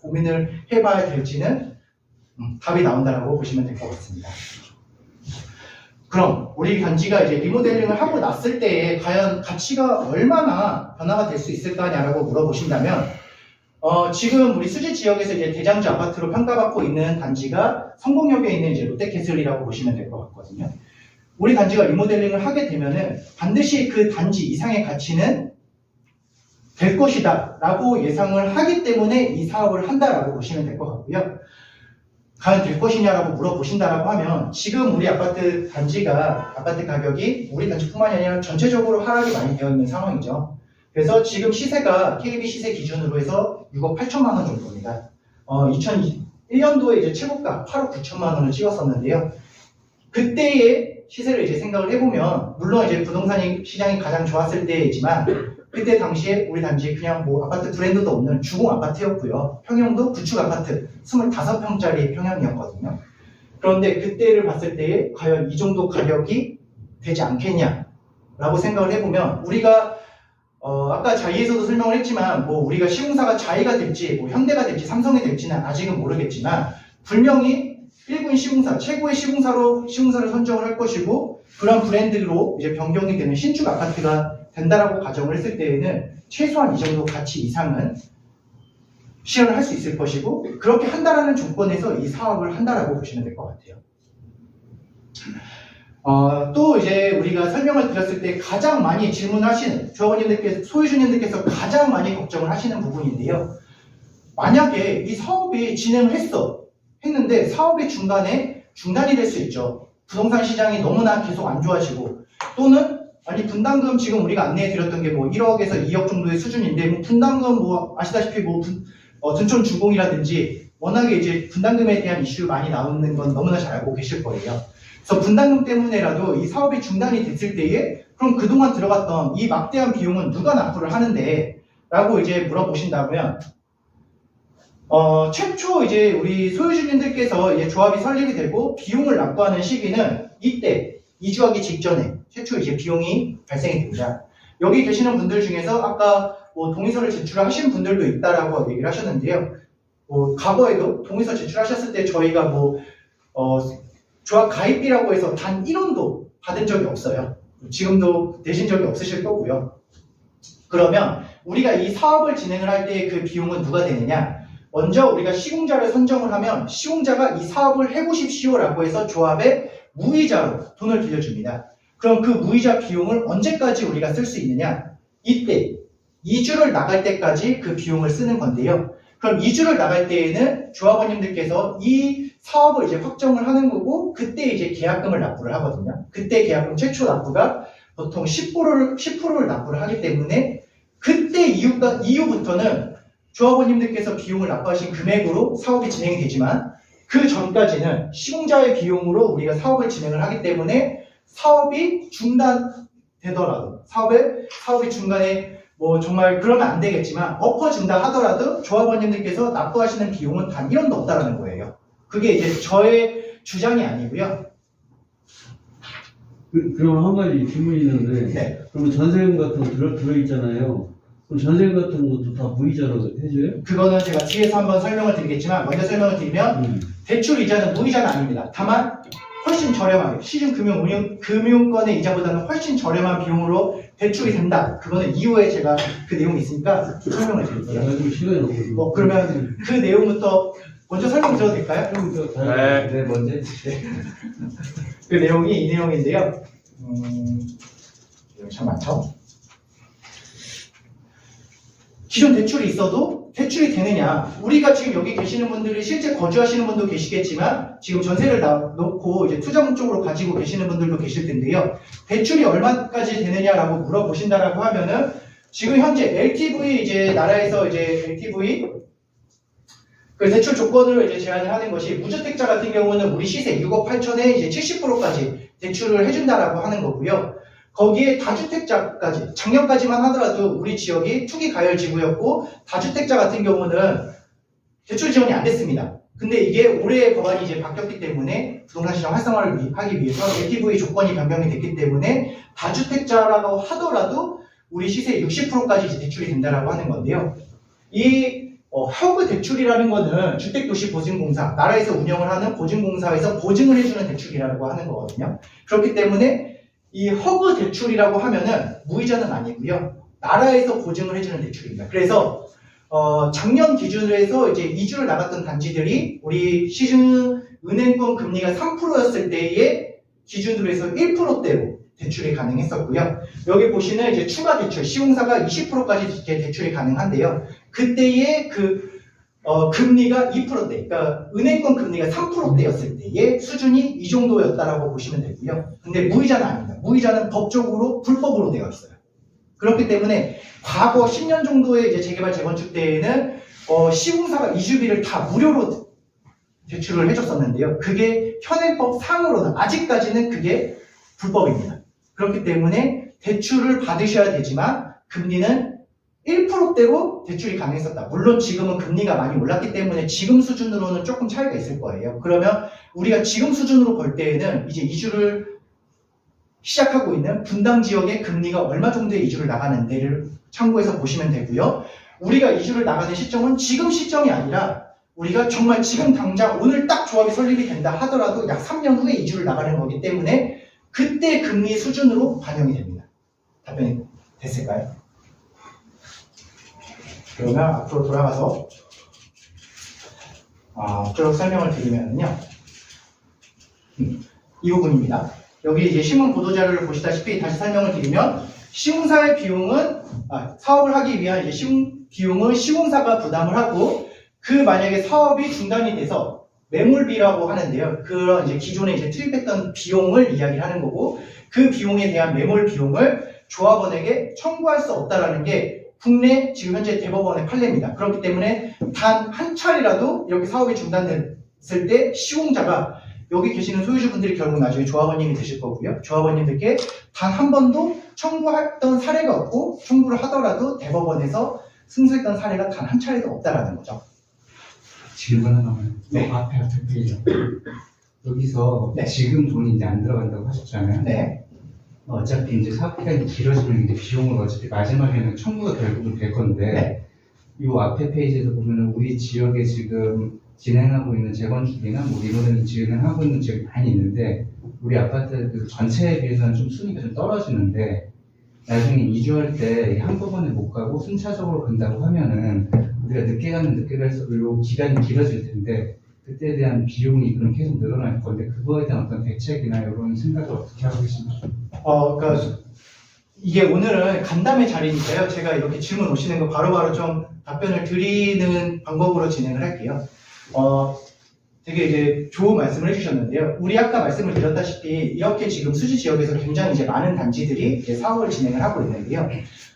고민을 해봐야 될지는 답이 나온다라고 보시면 될 것 같습니다. 그럼 우리 단지가 이제 리모델링을 하고 났을 때에 과연 가치가 얼마나 변화가 될 수 있을까냐라고 물어보신다면 지금 우리 수지 지역에서 이제 대장주 아파트로 평가받고 있는 단지가 성공역에 있는 이제 롯데캐슬이라고 보시면 될 것 같거든요. 우리 단지가 리모델링을 하게 되면은 반드시 그 단지 이상의 가치는 될 것이다 라고 예상을 하기 때문에 이 사업을 한다라고 보시면 될 것 같고요. 과연 될 것이냐라고 물어보신다라고 하면 지금 우리 아파트 단지가 아파트 가격이 우리 단지뿐만이 아니라 전체적으로 하락이 많이 되어 있는 상황이죠. 그래서 지금 시세가 KB 시세 기준으로 해서 6억 8천만 원 정도입니다. 2001년도에 이제 최고가 8억 9천만 원을 찍었었는데요. 그때의 시세를 이제 생각을 해보면 물론 이제 부동산 시장이 가장 좋았을 때이지만 그때 당시에 우리 단지 그냥 아파트 브랜드도 없는 주공 아파트였고요. 평형도 구축 아파트 25평짜리 평형이었거든요. 그런데 그때를 봤을 때에 과연 이 정도 가격이 되지 않겠냐라고 생각을 해보면 우리가 아까 자이에서도 설명을 했지만 우리가 시공사가 자이가 될지 현대가 될지 삼성이 될지는 아직은 모르겠지만 분명히 1군 시공사, 최고의 시공사를 선정을 할 것이고 그런 브랜드로 이제 변경이 되는 신축 아파트가 된다라고 가정을 했을 때에는 최소한 이 정도 가치 이상은 실현을 할 수 있을 것이고 그렇게 한다라는 조건에서 이 사업을 한다라고 보시면 될 것 같아요. 또 이제 우리가 설명을 드렸을 때 가장 많이 질문하시는 조합원님들께서 소유주님들께서 가장 많이 걱정을 하시는 부분인데요. 만약에 이 사업이 진행을 했는데 사업이 중간에 중단이 될 수 있죠. 부동산 시장이 너무나 계속 안 좋아지고 또는 분담금 지금 우리가 안내해 드렸던 게 1억에서 2억 정도의 수준인데 분담금 아시다시피 둔촌 준공이라든지 워낙에 이제 분담금에 대한 이슈 많이 나오는 건 너무나 잘 알고 계실 거예요. 그래서 분담금 때문에라도 이 사업이 중단이 됐을 때에 그럼 그동안 들어갔던 이 막대한 비용은 누가 납부를 하는데? 라고 이제 물어보신다면 최초 이제 우리 소유주님들께서 이제 조합이 설립이 되고 비용을 납부하는 시기는 이때 이주하기 직전에 최초 이제 비용이 발생이 됩니다. 여기 계시는 분들 중에서 아까 뭐 동의서를 제출하신 분들도 있다라고 얘기를 하셨는데요. 과거에도 동의서 제출하셨을 때 저희가 조합 가입비라고 해서 단 1원도 받은 적이 없어요. 지금도 내신 적이 없으실 거고요. 그러면 우리가 이 사업을 진행을 할 때 그 비용은 누가 되느냐? 먼저 우리가 시공자를 선정을 하면 시공자가 이 사업을 해보십시오라고 해서 조합에 무이자로 돈을 빌려줍니다. 그럼 그 무이자 비용을 언제까지 우리가 쓸 수 있느냐? 이때 2주를 나갈 때까지 그 비용을 쓰는 건데요. 그럼 2주를 나갈 때에는 조합원님들께서 이 사업을 이제 확정을 하는 거고 그때 이제 계약금을 납부를 하거든요. 그때 계약금 최초 납부가 보통 10%를 납부를 하기 때문에 그때 이후부터는 조합원님들께서 비용을 납부하신 금액으로 사업이 진행이 되지만 그 전까지는 시공자의 비용으로 우리가 사업을 진행을 하기 때문에 사업이 중단되더라도 사업이 중간에 정말 그러면 안 되겠지만 엎어진다 하더라도 조합원님들께서 납부하시는 비용은 단 1원도 없다라는 거예요. 그게 이제 저의 주장이 아니고요. 그럼 한 가지 질문이 있는데, 네. 그러면 전세금 같은 거 들어있잖아요. 그럼 전세금 같은 것도 다 무이자로 해줘요? 그거는 제가 뒤에서 한번 설명을 드리겠지만 먼저 설명을 드리면 대출 이자는 무이자는 아닙니다. 다만 훨씬 저렴하게 시중금융권의 이자보다는 훨씬 저렴한 비용으로 대출이 된다. 그거는 이후에 제가 그 내용이 있으니까 설명을 드릴게요. 좀 시간이 없거든요. 그러면 그 내용부터 먼저 설명 드려도 될까요? 네, 먼저 해주세요. 그 내용이 이 내용인데요. 참 많죠? 기존 대출이 있어도 대출이 되느냐? 우리가 지금 여기 계시는 분들이 실제 거주하시는 분도 계시겠지만 지금 전세를 놓고 이제 투자 목적으로 가지고 계시는 분들도 계실 텐데요. 대출이 얼마까지 되느냐라고 물어보신다라고 하면은 지금 현재 LTV 이제 나라에서 이제 LTV 그 대출 조건으로 이제 제한을 하는 것이 무주택자 같은 경우는 우리 시세 6억 8천에 이제 70%까지 대출을 해준다라고 하는 거고요. 거기에 다주택자까지 작년까지만 하더라도 우리 지역이 투기 가열 지구였고 다주택자 같은 경우는 대출 지원이 안 됐습니다. 근데 이게 올해 법안이 이제 바뀌었기 때문에 부동산 시장 활성화를 하기 위해서 LTV 조건이 변경이 됐기 때문에 다주택자라고 하더라도 우리 시세 60%까지 이제 대출이 된다라고 하는 건데요. 이 허그 대출이라는 거는 주택도시보증공사, 나라에서 운영을 하는 보증공사에서 보증을 해주는 대출이라고 하는 거거든요. 그렇기 때문에 이 허그 대출이라고 하면은 무이자는 아니고요. 나라에서 보증을 해주는 대출입니다. 그래서 작년 기준으로 해서 이제 2주를 나갔던 단지들이 우리 시중 은행권 금리가 3%였을 때의 기준으로 해서 1%대로 대출이 가능했었고요. 여기 보시는 이제 추가 대출, 시공사가 20%까지 대출이 가능한데요. 그때의 금리가 2%대, 그러니까 은행권 금리가 3%대였을 때의 수준이 이 정도였다라고 보시면 되고요. 근데 무이자는 아닙니다. 무이자는 법적으로 불법으로 되어 있어요. 그렇기 때문에 과거 10년 정도의 이제 재개발 재건축 때에는 시공사가 이주비를 다 무료로 대출을 해줬었는데요. 그게 현행법 상으로는 아직까지는 그게 불법입니다. 그렇기 때문에 대출을 받으셔야 되지만 금리는 1%대로 대출이 가능했었다. 물론 지금은 금리가 많이 올랐기 때문에 지금 수준으로는 조금 차이가 있을 거예요. 그러면 우리가 지금 수준으로 볼 때에는 이제 이주를 시작하고 있는 분당 지역의 금리가 얼마 정도의 이주를 나가는데를 참고해서 보시면 되고요. 우리가 이주를 나가는 시점은 지금 시점이 아니라 우리가 정말 지금 당장 오늘 딱 조합이 설립이 된다 하더라도 약 3년 후에 이주를 나가는 거기 때문에 그때 금리 수준으로 반영이 됩니다. 답변이 됐을까요? 그러면 앞으로 돌아가서 쭉 설명을 드리면요. 이 부분입니다. 여기 이제 신문 보도자료를 보시다시피 다시 설명을 드리면 시공사의 비용은 사업을 하기 위한 이제 비용은 시공사가 부담을 하고 그 만약에 사업이 중단이 돼서 매몰비라고 하는데요. 그런 이제 기존에 이제 투입했던 비용을 이야기를 하는 거고 그 비용에 대한 매몰 비용을 조합원에게 청구할 수 없다라는 게 국내 지금 현재 대법원의 판례입니다. 그렇기 때문에 단 한 차례라도 이렇게 사업이 중단됐을 때 시공자가 여기 계시는 소유주분들이 결국 나중에 조합원님이 되실 거고요. 조합원님들께 단 한 번도 청구했던 사례가 없고 청구를 하더라도 대법원에서 승소했던 사례가 단 한 차례도 없다라는 거죠. 질문 하나만. 네. 앞에 페이지. 여기서 네. 지금 돈이 이제 안 들어간다고 하셨잖아요. 네. 어차피 이제 사업 기간이 길어지면 이제 비용을 어차피 마지막에는 청구가 결국은 될 건데, 네. 이 앞에 페이지에서 보면은 우리 지역에 지금 진행하고 있는 재건축이나 뭐 리모델링 진행하고 있는 지역이 많이 있는데, 우리 아파트 전체에 비해서는 좀 순위가 좀 떨어지는데, 나중에 이주할 때 한꺼번에 못 가고 순차적으로 간다고 하면은 우리가 늦게 가면 늦게 갈수록 기간이 길어질 텐데, 그때에 대한 비용이 그럼 계속 늘어날 건데, 그거에 대한 어떤 대책이나 이런 생각을 어떻게 하고 계신가요? 그러니까 이게 오늘은 간담회 자리니까요. 제가 이렇게 질문 오시는 거 바로바로 좀 답변을 드리는 방법으로 진행을 할게요. 되게 이제 좋은 말씀을 해주셨는데요. 우리 아까 말씀을 드렸다시피 이렇게 지금 수지 지역에서 굉장히 이제 많은 단지들이 이제 사업을 진행을 하고 있는데요.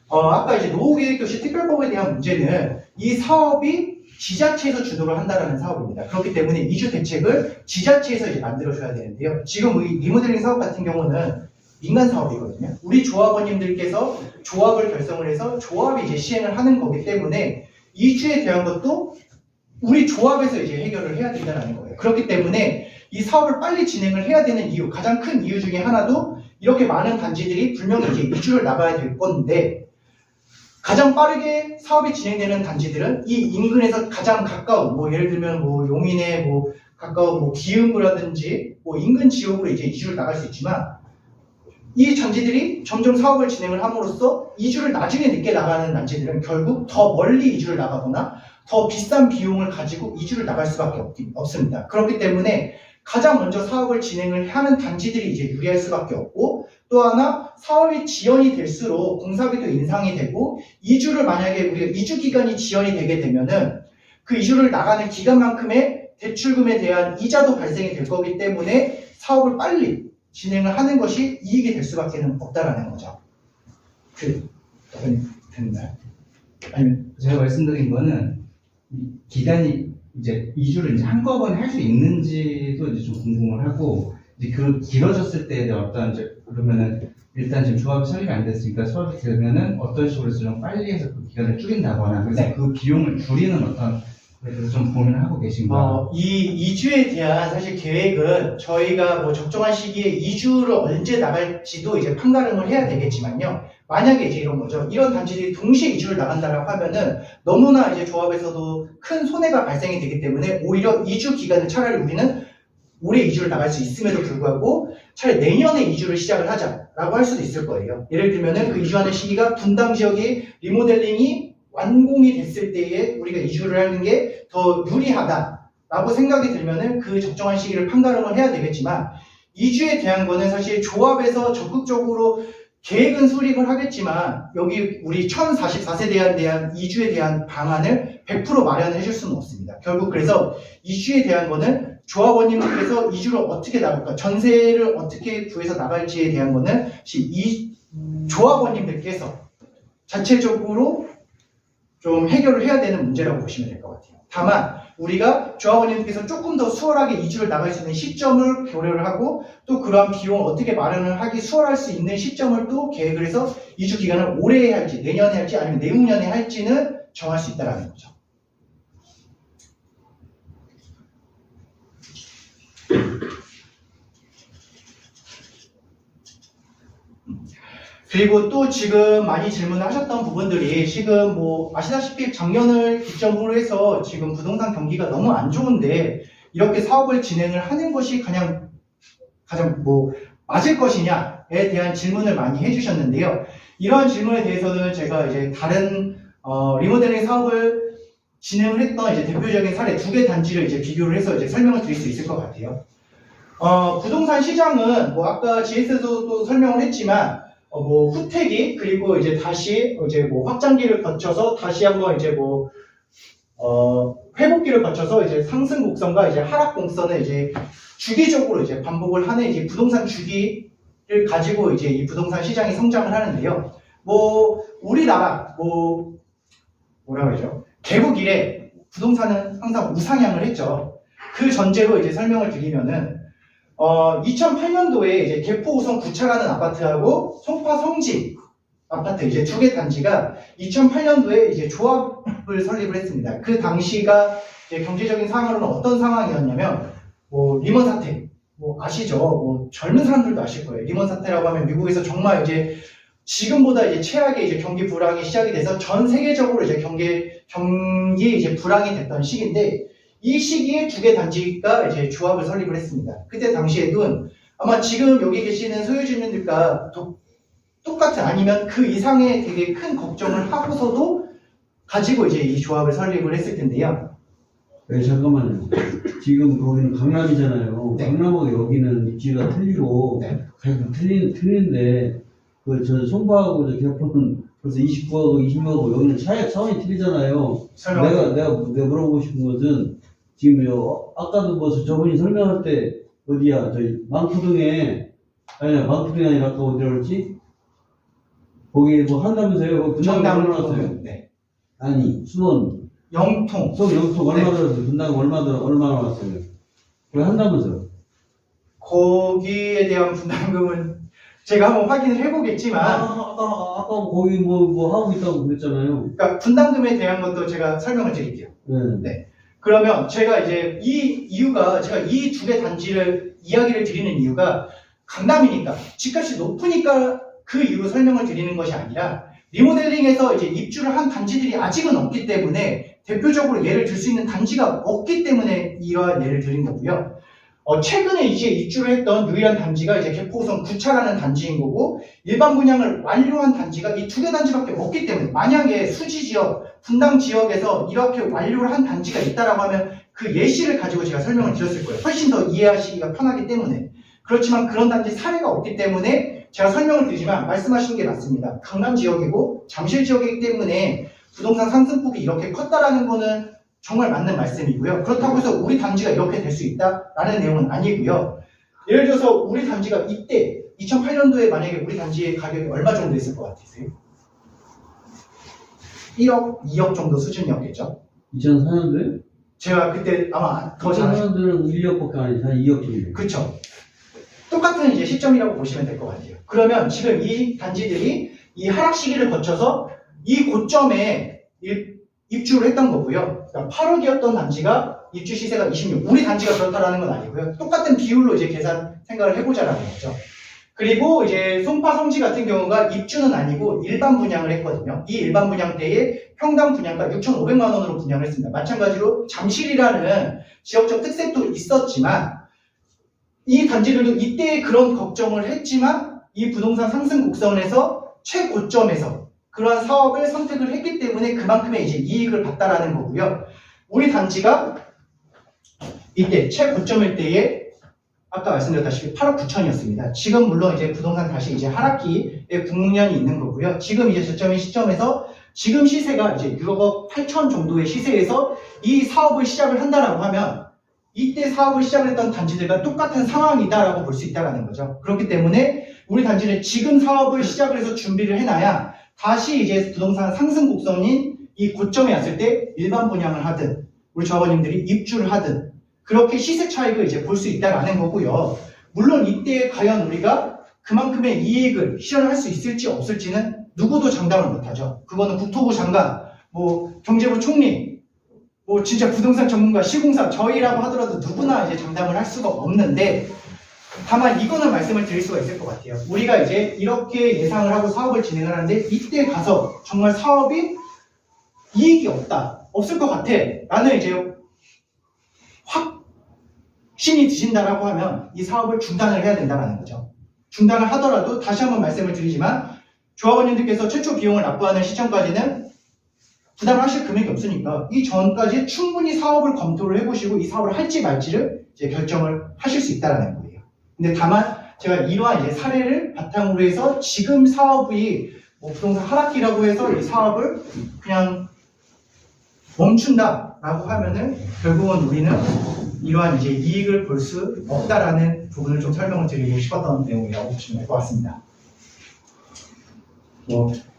아까 이제 노후계획도시 특별법에 대한 문제는 이 사업이 지자체에서 주도를 한다라는 사업입니다. 그렇기 때문에 이주 대책을 지자체에서 이제 만들어줘야 되는데요. 지금 이 리모델링 사업 같은 경우는 민간 사업이거든요. 우리 조합원님들께서 조합을 결성을 해서 조합이 이제 시행을 하는 거기 때문에 이주에 대한 것도 우리 조합에서 이제 해결을 해야 된다는 거예요. 그렇기 때문에 이 사업을 빨리 진행을 해야 되는 이유, 가장 큰 이유 중에 하나도 이렇게 많은 단지들이 분명히 이제 이주를 나가야 될 건데, 가장 빠르게 사업이 진행되는 단지들은 이 인근에서 가장 가까운, 뭐 예를 들면 뭐 용인에 뭐 가까운 뭐 기흥구라든지 뭐 인근 지역으로 이제 이주를 나갈 수 있지만, 이 단지들이 점점 사업을 진행을 함으로써 이주를 나중에 늦게 나가는 단지들은 결국 더 멀리 이주를 나가거나 더 비싼 비용을 가지고 이주를 나갈 수밖에 없습니다. 그렇기 때문에 가장 먼저 사업을 진행을 하는 단지들이 이제 유리할 수밖에 없고, 또 하나 사업이 지연이 될수록 공사비도 인상이 되고, 이주를 만약에 우리가 이주 기간이 지연이 되게 되면은 그 이주를 나가는 기간만큼의 대출금에 대한 이자도 발생이 될 거기 때문에 사업을 빨리 진행을 하는 것이 이익이 될 수밖에 없다라는 거죠. 됐나요? 아니면 제가 말씀드린 거는 이 기간이 이제 이주를 이제 한꺼번에 할 수 있는지도 이제 좀 궁금을 하고, 이제 그 길어졌을 때에 대한 어떤 이제 그러면은 일단 지금 조합이 설립이 안 됐으니까 설립이 되면은 어떤 식으로 좀 빨리 해서 그 기간을 줄인다거나, 그래서 네. 그 비용을 줄이는 어떤, 그래서 좀 고민을 하고 계신가요? 이 이주에 대한 사실 계획은 저희가 뭐 적정한 시기에 이주를 언제 나갈지도 이제 판가름을 해야 되겠지만요. 만약에 이제 이런 거죠. 이런 단지들이 동시에 이주를 나간다라고 하면은 너무나 이제 조합에서도 큰 손해가 발생이 되기 때문에 오히려 이주 기간을 차라리 우리는 올해 이주를 나갈 수 있음에도 불구하고 차라리 내년에 이주를 시작을 하자라고 할 수도 있을 거예요. 예를 들면은 그 이주하는 시기가 분당 지역이 리모델링이 완공이 됐을 때에 우리가 이주를 하는 게 더 유리하다라고 생각이 들면은 그 적정한 시기를 판가름을 해야 되겠지만, 이주에 대한 거는 사실 조합에서 적극적으로 계획은 수립을 하겠지만 여기 우리 1044세대에 대한 이주에 대한 방안을 100% 마련해 줄 수는 없습니다. 결국 그래서 이주에 대한 거는 조합원님들께서 이주를 어떻게 나갈까, 전세를 어떻게 구해서 나갈지에 대한 거는 이 조합원님들께서 자체적으로 좀 해결을 해야 되는 문제라고 보시면 될 것 같아요. 다만 우리가 조합원님께서 조금 더 수월하게 이주를 나갈 수 있는 시점을 고려를 하고, 또 그러한 비용을 어떻게 마련을 하기 수월할 수 있는 시점을 또 계획을 해서 이주 기간을 올해 할지 내년에 할지 아니면 내후년에 할지는 정할 수 있다는 거죠. 그리고 또 지금 많이 질문을 하셨던 부분들이, 지금 뭐 아시다시피 작년을 기점으로 해서 지금 부동산 경기가 너무 안 좋은데 이렇게 사업을 진행을 하는 것이 가장 뭐 맞을 것이냐에 대한 질문을 많이 해주셨는데요. 이러한 질문에 대해서는 제가 이제 다른 리모델링 사업을 진행을 했던 이제 대표적인 사례 2개 단지를 이제 비교를 해서 이제 설명을 드릴 수 있을 것 같아요. 부동산 시장은 뭐 아까 GS에서도 설명을 했지만 뭐 후퇴기, 그리고 이제 다시 이제 뭐 확장기를 거쳐서 다시 한번 이제 뭐 회복기를 거쳐서 이제 상승 곡선과 이제 하락 곡선을 이제 주기적으로 이제 반복을 하는 이제 부동산 주기를 가지고 이제 이 부동산 시장이 성장을 하는데요. 뭐 우리나라 뭐라 그러죠? 개국 이래 부동산은 항상 우상향을 했죠. 그 전제로 이제 설명을 드리면은 2008년도에 이제 개포 우성 구차라는 아파트하고 송파 성지 아파트 이제 두 개 단지가 2008년도에 이제 조합을 설립을 했습니다. 그 당시가 이제 경제적인 상황으로는 어떤 상황이었냐면 뭐 리먼 사태 아시죠? 뭐 젊은 사람들도 아실 거예요. 리먼 사태라고 하면 미국에서 정말 이제 지금보다 이제 최악의 이제 경기 불황이 시작이 돼서 전 세계적으로 이제 경기 이제 불황이 됐던 시기인데 이 시기에 두 개 단지가 이제 조합을 설립을 했습니다. 그때 당시에도 아마 지금 여기 계시는 소유주민들과 똑같은 아니면 그 이상의 되게 큰 걱정을 하고서도 가지고 이제 이 조합을 설립을 했을 텐데요. 네, 잠깐만요. 지금 거기는 강남이잖아요. 네. 강남하고 여기는 입지가 틀리고, 네. 틀리는데, 저 송파하고 저 개포는 벌써 29하고 20하고 여기는 차원이 틀리잖아요. 내가 물어보고 싶은 것은, 지금 아까도 뭐 저분이 설명할 때, 어디야, 저희 망포동에, 망포동이 아니라 아까 어디라 그랬지? 거기 뭐 한다면서요? 분당 얼마 나왔어요? 네. 아니, 수원. 영통. 영통 얼마 들었어요? 분당 얼마 나왔어요? 왜 한다면서요? 거기에 대한 분담금은 제가 한번 확인을 해보겠지만, 아까 거기 뭐 하고 있다고 그랬잖아요. 그러니까 분담금에 대한 것도 제가 설명을 드릴게요. 네. 그러면 제가 이제 제가 이 두 개 단지를 이야기를 드리는 이유가 강남이니까 집값이 높으니까 그 이유로 설명을 드리는 것이 아니라 리모델링에서 이제 입주를 한 단지들이 아직은 없기 때문에 대표적으로 예를 들 수 있는 단지가 없기 때문에 이러한 예를 드린 거고요. 최근에 이제 입주를 했던 유일한 단지가 이제 개포우선 9차라는 단지인 거고 일반 분양을 완료한 단지가 이 두 개 단지밖에 없기 때문에 만약에 수지 지역, 분당 지역에서 이렇게 완료를 한 단지가 있다라고 하면 그 예시를 가지고 제가 설명을 드렸을 거예요. 훨씬 더 이해하시기가 편하기 때문에. 그렇지만 그런 단지 사례가 없기 때문에 제가 설명을 드리지만 말씀하신 게 맞습니다. 강남 지역이고 잠실 지역이기 때문에 부동산 상승폭이 이렇게 컸다라는 거는 정말 맞는 말씀이고요. 그렇다고 해서 우리 단지가 이렇게 될 수 있다라는 내용은 아니고요. 예를 들어서 우리 단지가 이때 2008년도에 만약에 우리 단지의 가격이 얼마 정도 있을 것 같으세요? 1억, 2억 정도 수준이었겠죠? 2004년도에? 제가 그때 아마 더 잘 아실 2004년도는 1억밖에 아니지, 한 2억 정도. 그쵸. 똑같은 이제 시점이라고 보시면 될 것 같아요. 그러면 지금 이 단지들이 이 하락 시기를 거쳐서 이 고점에 입주를 했던 거고요. 그러니까 8억이었던 단지가 입주 시세가 26. 우리 단지가 그렇다라는 건 아니고요. 똑같은 비율로 이제 생각을 해보자라는 거죠. 그리고 이제 송파 성지 같은 경우가 입주는 아니고 일반 분양을 했거든요. 이 일반 분양 때에 평당 분양가 6,500만 원으로 분양을 했습니다. 마찬가지로 잠실이라는 지역적 특색도 있었지만 이 단지들도 이때 그런 걱정을 했지만 이 부동산 상승 곡선에서 최고점에서 그러한 사업을 선택을 했기 때문에 그만큼의 이제 이익을 봤다라는 거고요. 우리 단지가 이때 최고점일 때에 아까 말씀드렸다시피 8억 9천이었습니다. 지금 물론 이제 부동산 다시 이제 하락기에 국면이 있는 거고요. 지금 이제 저점인 시점에서 지금 시세가 이제 6억 8천 정도의 시세에서 이 사업을 시작을 한다라고 하면 이때 사업을 시작을 했던 단지들과 똑같은 상황이다라고 볼 수 있다라는 거죠. 그렇기 때문에 우리 단지는 지금 사업을 시작을 해서 준비를 해놔야 다시 이제 부동산 상승 곡선인 이 고점에 왔을 때 일반 분양을 하든 우리 조합원님들이 입주를 하든 그렇게 시세 차익을 이제 볼 수 있다라는 거고요. 물론 이때 과연 우리가 그만큼의 이익을 실현할 수 있을지 없을지는 누구도 장담을 못하죠. 그거는 국토부 장관, 경제부 총리, 진짜 부동산 전문가, 시공사 저희라고 하더라도 누구나 이제 장담을 할 수가 없는데 다만 이거는 말씀을 드릴 수가 있을 것 같아요. 우리가 이제 이렇게 예상을 하고 사업을 진행을 하는데 이때 가서 정말 사업이 이익이 없을 것 같아 라는 이제 확신이 드신다라고 하면 이 사업을 중단을 해야 된다는 거죠. 중단을 하더라도 다시 한번 말씀을 드리지만 조합원님들께서 최초 비용을 납부하는 시점까지는 부담하실 금액이 없으니까 이 전까지 충분히 사업을 검토를 해보시고 이 사업을 할지 말지를 이제 결정을 하실 수 있다는 거예요. 근데 다만 제가 이러한 이제 사례를 바탕으로 해서 지금 사업이 부동산 하락기라고 해서 이 사업을 그냥 멈춘다라고 하면은 결국은 우리는 이러한 이제 이익을 볼 수 없다라는 부분을 좀 설명을 드리고 싶었던 내용이라고 보시면 될 것 같습니다.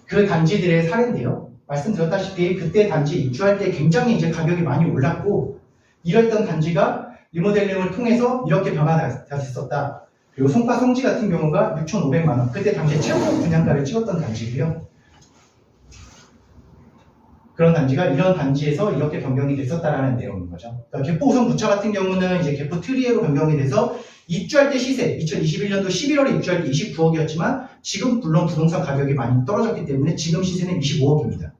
그 단지들의 사례인데요. 말씀드렸다시피 그때 단지 입주할 때 굉장히 이제 가격이 많이 올랐고 이랬던 단지가 리모델링을 통해서 이렇게 변화가 됐었다. 그리고 송파 성지 같은 경우가 6,500만 원. 그때 당시에 최고 분양가를 찍었던 단지고요. 그런 단지가 이런 단지에서 이렇게 변경이 됐었다라는 내용인 거죠. 그러니까 개포 우선 부차 같은 경우는 이제 개포 트리에로 변경이 돼서 입주할 때 시세 2021년도 11월에 입주할 때 29억이었지만 지금 물론 부동산 가격이 많이 떨어졌기 때문에 지금 시세는 25억입니다.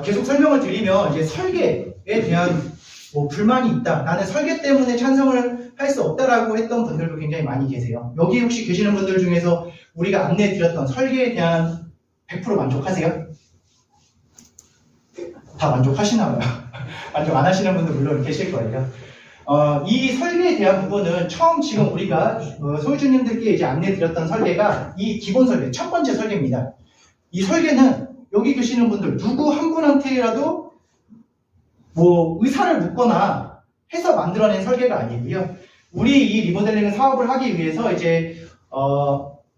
계속 설명을 드리면 이제 설계에 대한 뭐 불만이 있다. 나는 설계 때문에 찬성을 할 수 없다라고 했던 분들도 굉장히 많이 계세요. 여기 혹시 계시는 분들 중에서 우리가 안내 드렸던 설계에 대한 100% 만족하세요? 다 만족하시나 봐요. 만족 안 하시는 분들 물론 계실 거예요. 이 설계에 대한 부분은 처음 지금 우리가 소유주님들께 이제 안내 드렸던 설계가 이 기본 설계, 첫 번째 설계입니다. 이 설계는 여기 계시는 분들 누구 한 분한테라도 뭐 의사를 묻거나 해서 만들어낸 설계가 아니고요. 우리 이 리모델링 사업을 하기 위해서 이제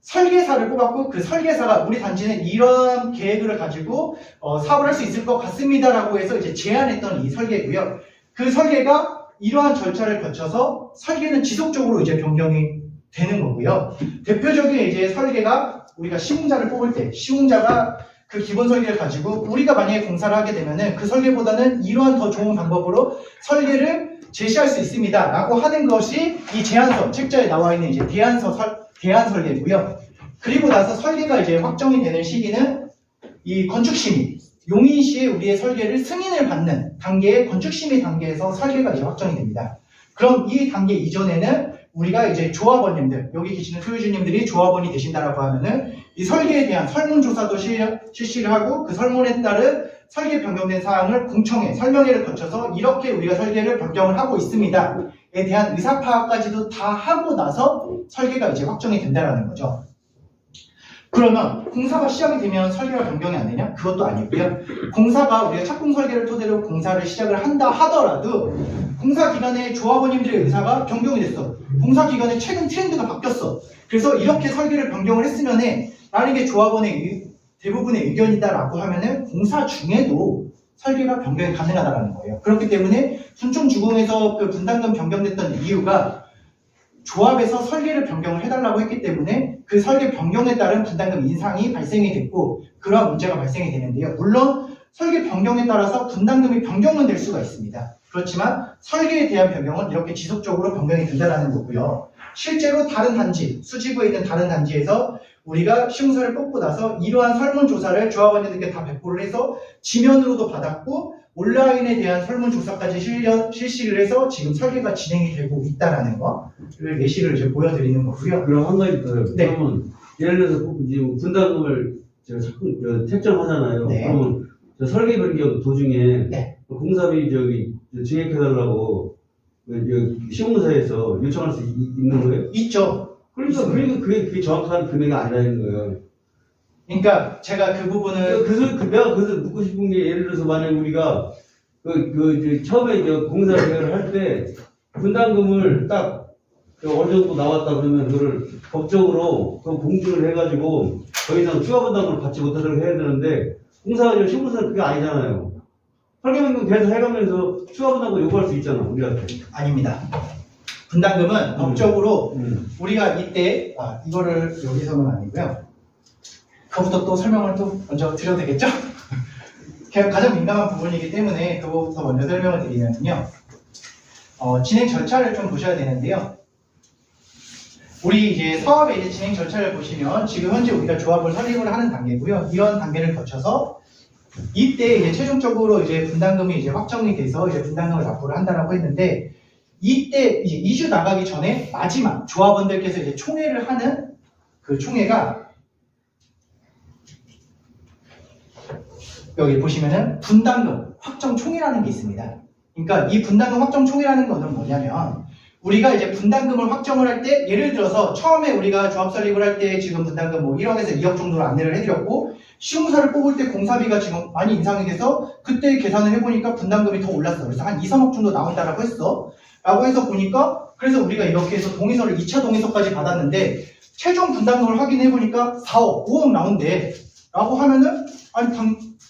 설계사를 뽑았고 그 설계사가 우리 단지는 이런 계획을 가지고 사업을 할 수 있을 것 같습니다라고 해서 이제 제안했던 이 설계고요. 그 설계가 이러한 절차를 거쳐서 설계는 지속적으로 이제 변경이 되는 거고요. 대표적인 이제 설계가 우리가 시공자를 뽑을 때 시공자가 그 기본 설계를 가지고 우리가 만약에 공사를 하게 되면은 그 설계보다는 이러한 더 좋은 방법으로 설계를 제시할 수 있습니다. 라고 하는 것이 이 제안서, 책자에 나와 있는 이제 대안 설계고요. 그리고 나서 설계가 이제 확정이 되는 시기는 이 건축심의, 용인시에 우리의 설계를 승인을 받는 단계의 건축심의 단계에서 설계가 이제 확정이 됩니다. 그럼 이 단계 이전에는 우리가 이제 조합원님들, 여기 계시는 소유주님들이 조합원이 되신다라고 하면은 이 설계에 대한 설문조사도 실시를 하고 그 설문에 따른 설계 변경된 사항을 공청회, 설명회를 거쳐서 이렇게 우리가 설계를 변경을 하고 있습니다에 대한 의사파악까지도 다 하고 나서 설계가 이제 확정이 된다라는 거죠. 그러면 공사가 시작이 되면 설계가 변경이 안 되냐? 그것도 아니고요. 공사가 우리가 착공 설계를 토대로 공사를 시작을 한다 하더라도 공사 기간에 조합원님들의 의사가 변경이 됐어. 공사 기간에 최근 트렌드가 바뀌었어. 그래서 이렇게 설계를 변경을 했으면 해. 라는 게 조합원의 대부분의 의견이다라고 하면은 공사 중에도 설계가 변경이 가능하다는 거예요. 그렇기 때문에 순천주공에서 그 분담금 변경됐던 이유가 조합에서 설계를 변경을 해달라고 했기 때문에 그 설계 변경에 따른 분담금 인상이 발생이 됐고 그러한 문제가 발생이 되는데요. 물론 설계 변경에 따라서 분담금이 변경은 될 수가 있습니다. 그렇지만 설계에 대한 변경은 이렇게 지속적으로 변경이 된다는 거고요. 실제로 다른 단지, 수지구에 있는 다른 단지에서 우리가 시공사를 뽑고 나서 이러한 설문조사를 조합원님들께 다 배포를 해서 지면으로도 받았고 온라인에 대한 설문조사까지 실시를 해서 지금 설계가 진행이 되고 있다는 거를 예시를 이제 보여드리는 거고요. 그럼 한 가지 더. 네. 그러면 예를 들어서 지금 분담금을 제가 자꾸 책정하잖아요. 네. 그러면 저 설계 변경 도중에 네. 공사비 증액해달라고 시공사에서 요청할 수 있는 거예요? 있죠. 그러니까 그게 정확한 금액이 아니라는 거예요. 그러니까 제가 그 부분은 내가 그래서 묻고 싶은 게 예를 들어서 만약 우리가 처음에 공사 계획을 할 때 분담금을 딱 어느 정도 나왔다 그러면 그걸 법적으로 그 공증을 해가지고 더 이상 추가 분담금을 받지 못하도록 해야 되는데 공사가 시공사는 그게 아니잖아요. 설계 변경 계속 해가면서 추가 분담금 요구할 수 있잖아 우리한테. 아닙니다. 분담금은 법적으로 우리가 이때 이거를 여기서는 아니고요. 그거부터 또 설명을 또 먼저 드려도 되겠죠? 가장 민감한 부분이기 때문에 그거부터 먼저 설명을 드리면요. 진행 절차를 좀 보셔야 되는데요. 우리 이제 사업의 이제 진행 절차를 보시면 지금 현재 우리가 조합을 설립을 하는 단계고요. 이런 단계를 거쳐서 이때 이제 최종적으로 이제 분담금이 이제 확정이 돼서 이제 분담금을 납부를 한다라고 했는데 이때 이제 이주 나가기 전에 마지막 조합원들께서 이제 총회를 하는 그 총회가 여기 보시면은 분담금 확정 총회라는 게 있습니다. 그러니까 이 분담금 확정 총회라는 것은 뭐냐면 우리가 이제 분담금을 확정을 할 때 예를 들어서 처음에 우리가 조합 설립을 할 때 지금 분담금 뭐 1억에서 2억 정도로 안내를 해드렸고 시공사를 뽑을 때 공사비가 지금 많이 인상이 돼서 그때 계산을 해보니까 분담금이 더 올랐어. 그래서 한 2, 3억 정도 나온다라고 했어. 라고 해서 보니까 그래서 우리가 이렇게 해서 동의서를 2차 동의서까지 받았는데 최종 분담금을 확인해 보니까 4억, 5억 나온대 라고 하면은 아니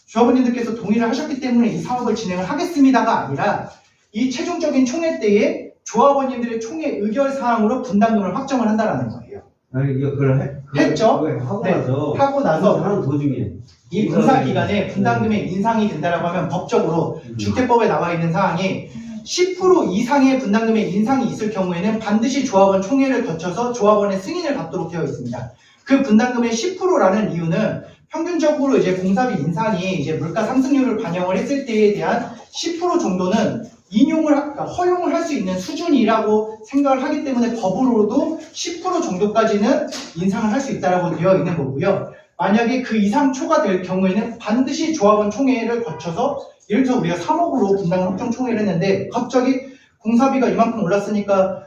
조합원님들께서 동의를 하셨기 때문에 이 사업을 진행을 하겠습니다가 아니라 이 최종적인 총회 때에 조합원님들의 총회 의결 사항으로 분담금을 확정을 한다라는 거예요. 아니 이거 그걸 했죠? 그걸 하고 네, 나서 하고 나서 하는 도중에 이 분사 기간에 분담금의 인상이 된다라고 하면 법적으로 주택법에 나와 있는 사항이 10% 이상의 분담금의 인상이 있을 경우에는 반드시 조합원 총회를 거쳐서 조합원의 승인을 받도록 되어 있습니다. 그 분담금의 10%라는 이유는 평균적으로 이제 공사비 인상이 이제 물가 상승률을 반영을 했을 때에 대한 10% 정도는 그러니까 허용을 할 수 있는 수준이라고 생각을 하기 때문에 법으로도 10% 정도까지는 인상을 할 수 있다라고 되어 있는 거고요. 만약에 그 이상 초과될 경우에는 반드시 조합원 총회를 거쳐서 예를 들어서 우리가 3억으로 분담금 확정 총회를 했는데 갑자기 공사비가 이만큼 올랐으니까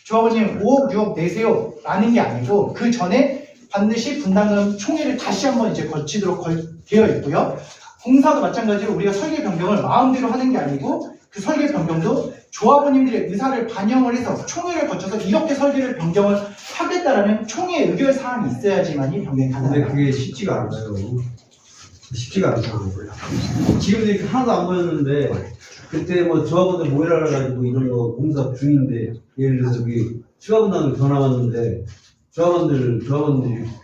조합원님 5억, 6억 내세요 라는 게 아니고 그 전에 반드시 분담금 총회를 다시 한번 이제 거치도록 되어 있고요. 공사도 마찬가지로 우리가 설계 변경을 마음대로 하는 게 아니고 그 설계 변경도 조합원님들의 의사를 반영을 해서 총회를 거쳐서 이렇게 설계를 변경을 하겠다라는 총회 의결 사항이 있어야지만이 변경이 근데 가능합니다. 그게 쉽지가 않아요. 쉽지가 않다고. 지금도 이렇게 하나도 안 보였는데 그때 뭐 조합원들 모이라 가지고 이런 거 공사 중인데 예를 들어서 그 추가 분담금 전화 왔는데 조합원들이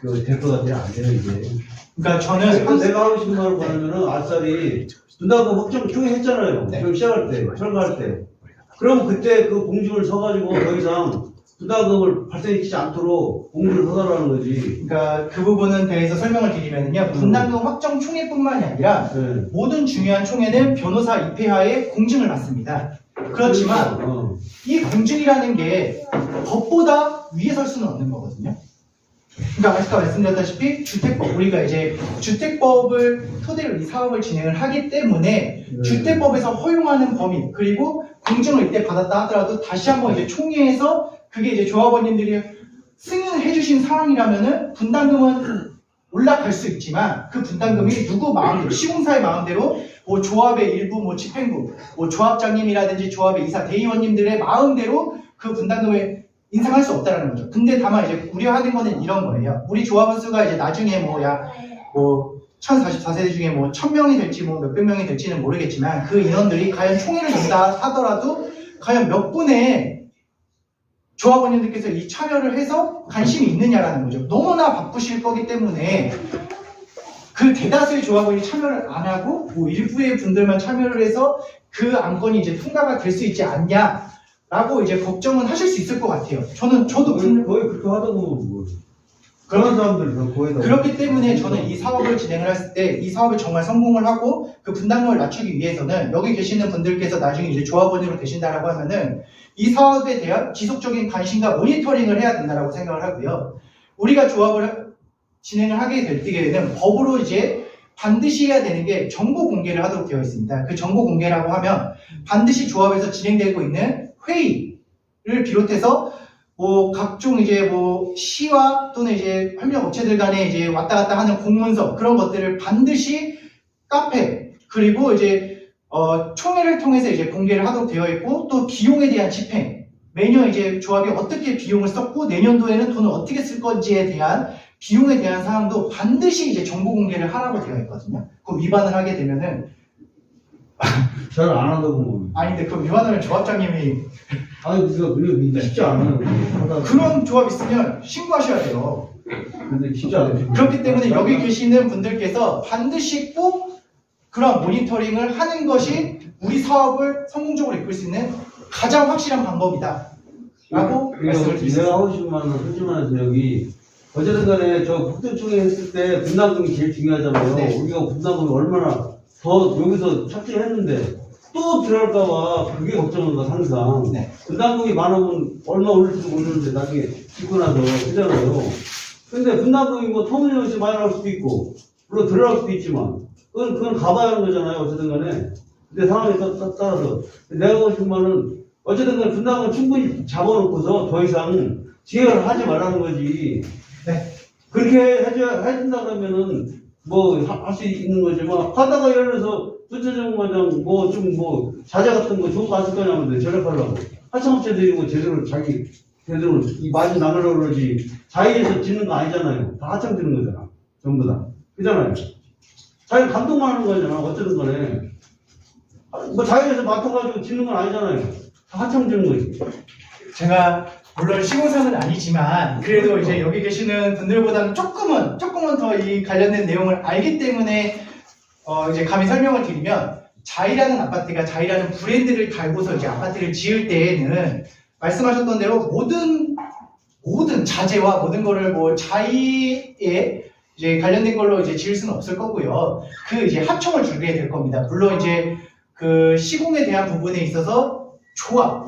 그 대표가 돼야 안 돼요 이게. 그러니까 저는 내가 하고 싶은 말을 보내면은 아싸리 분담금 확정 총회 했잖아요. 네. 그럼 시작할 때, 철거할 때. 그럼 그때 그 공증을 서가지고 더 이상 분담금을 발생시키지 않도록 공증을 서달라는 거지. 그러니까 그 부분에 대해서 설명을 드리면요. 분담금 확정 총회뿐만이 아니라 네. 모든 중요한 총회는 변호사 입회하에 공증을 받습니다. 그렇지만 이 공증이라는 게 법보다 위에 설 수는 없는 거거든요. 그러니까 아까 말씀드렸다시피 주택법, 우리가 이제 주택법을 토대로 이 사업을 진행을 하기 때문에 주택법에서 허용하는 범위 그리고 공증을 이때 받았다 하더라도 다시 한번 이제 총회에서 그게 이제 조합원님들이 승인해 주신 사항이라면은 분담금은 올라갈 수 있지만 그 분담금이 누구 마음대로 시공사의 마음대로 뭐 조합의 일부 뭐 집행부 뭐 조합장님이라든지 조합의 이사 대의원님들의 마음대로 그 분담금을 인상할 수 없다라는 거죠. 근데 다만 이제 우려하는 거는 이런 거예요. 우리 조합원 수가 이제 나중에 뭐 1044세대 중에 뭐 1000명이 될지 뭐 몇백 명이 될지는 모르겠지만 그 인원들이 과연 총회를 연다 하더라도 과연 몇 분의 조합원님들께서 이 참여를 해서 관심이 있느냐라는 거죠. 너무나 바쁘실 거기 때문에 그 대다수의 조합원이 참여를 안 하고 뭐 일부의 분들만 참여를 해서 그 안건이 이제 통과가 될 수 있지 않냐라고 이제 걱정은 하실 수 있을 것 같아요. 저도 거의 그렇게 하다 보면 뭐 그런 사람들 거의 다 그렇기 때문에 저는 이 사업을 진행을 했을 때 이 사업을 정말 성공을 하고 그 분담금을 낮추기 위해서는 여기 계시는 분들께서 나중에 이제 조합원으로 되신다라고 하면은 이 사업에 대한 지속적인 관심과 모니터링을 해야 된다라고 생각을 하고요. 우리가 조합을 진행을 하게 될 때에는 법으로 이제 반드시 해야 되는 게 정보 공개를 하도록 되어 있습니다. 그 정보 공개라고 하면 반드시 조합에서 진행되고 있는 회의를 비롯해서 뭐 각종 이제 뭐 시와 또는 이제 협력 업체들 간에 이제 왔다 갔다 하는 공문서 그런 것들을 반드시 카페 그리고 이제 총회를 통해서 이제 공개를 하도록 되어 있고 또 비용에 대한 집행 매년 이제 조합이 어떻게 비용을 썼고 내년도에는 돈을 어떻게 쓸 건지에 대한 비용에 대한 사항도 반드시 이제 정보 공개를 하라고 되어 있거든요. 그 위반을 하게 되면은 잘 안 한다고 뭐. 아닌데 그 위반하면 조합장님이 아니 그게 쉽지 않아요. 하다 그런 조합 있으면 신고하셔야 돼요. 근데 쉽지 않아요. 그렇기 때문에 여기 계시는 분들께서 반드시 꼭 그런 모니터링을 하는 것이 우리 사업을 성공적으로 이끌 수 있는 가장 확실한 방법이다. 라고 말씀을 내가 드리겠습니다. 하고 싶은 말은 하지만 여기 어쨌든 간에 저 국토총회 했을 때 분담금이 제일 중요하잖아요. 네. 우리가 분담금이 얼마나 더 여기서 착지를 했는데 또 들어갈까봐 그게 걱정인가 항상. 네. 분담금이 많으면 얼마 올릴지도 모르는데 나중에 짓고 나서 하잖아요. 근데 분담금이 뭐 터무니없이 많이 나올 수도 있고 물론 들어갈 수도 있지만 그건 가봐야 하는 거잖아요. 어쨌든 간에. 근데 상황에 따라서 내가 하고 싶은 말은 어쨌든 간에 분담금 충분히 잡아놓고서 더 이상 지혜를 하지 말라는 거지. 네. 그렇게 해준다 그러면은 뭐 할 수 있는 거지만 하다가 예를 들어서 부처정과장 뭐 좀 뭐 자재 같은 거 좋은 거 안 쓸 거냐면 절약하려고 하청업체들이 뭐 제대로 이 마진 나누려고 그러지. 자의에서 짓는 거 아니잖아요. 다 하청 짓는 거잖아. 전부 다. 그잖아요. 자기 감독만 하는 거잖아. 어쩌는 거네. 뭐 자의에서 맡아가지고 짓는 건 아니잖아요. 다 하청 짓는 거지. 제가 물론 시공사는 아니지만 그래도 이제 여기 계시는 분들보다는 조금은 더 이 관련된 내용을 알기 때문에 이제 감히 설명을 드리면 자이라는 아파트가 자이라는 브랜드를 달고서 이제 아파트를 지을 때에는 말씀하셨던 대로 모든 자재와 모든 거를 뭐 자이에 이제 관련된 걸로 이제 지을 수는 없을 거고요. 그 이제 하청을 주게 될 겁니다. 물론 이제 그 시공에 대한 부분에 있어서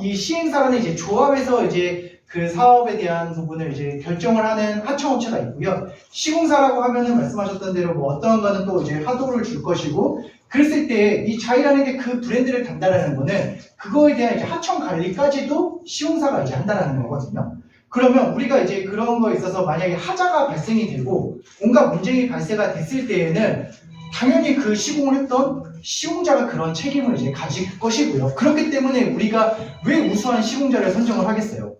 이 시행사라는 이제 조합에서 이제 그 사업에 대한 부분을 이제 결정을 하는 하청업체가 있고요. 시공사라고 하면은 말씀하셨던 대로 뭐 어떤 거는 또 이제 하도를 줄 것이고, 그랬을 때 이 자이라는 게 그 브랜드를 단다라는 거는 그거에 대한 이제 하청 관리까지도 시공사가 이제 한다라는 거거든요. 그러면 우리가 이제 그런 거에 있어서 만약에 하자가 발생이 되고 뭔가 문제가 발생가 됐을 때에는 당연히 그 시공을 했던 시공자가 그런 책임을 이제 가질 것이고요. 그렇기 때문에 우리가 왜 우수한 시공자를 선정을 하겠어요?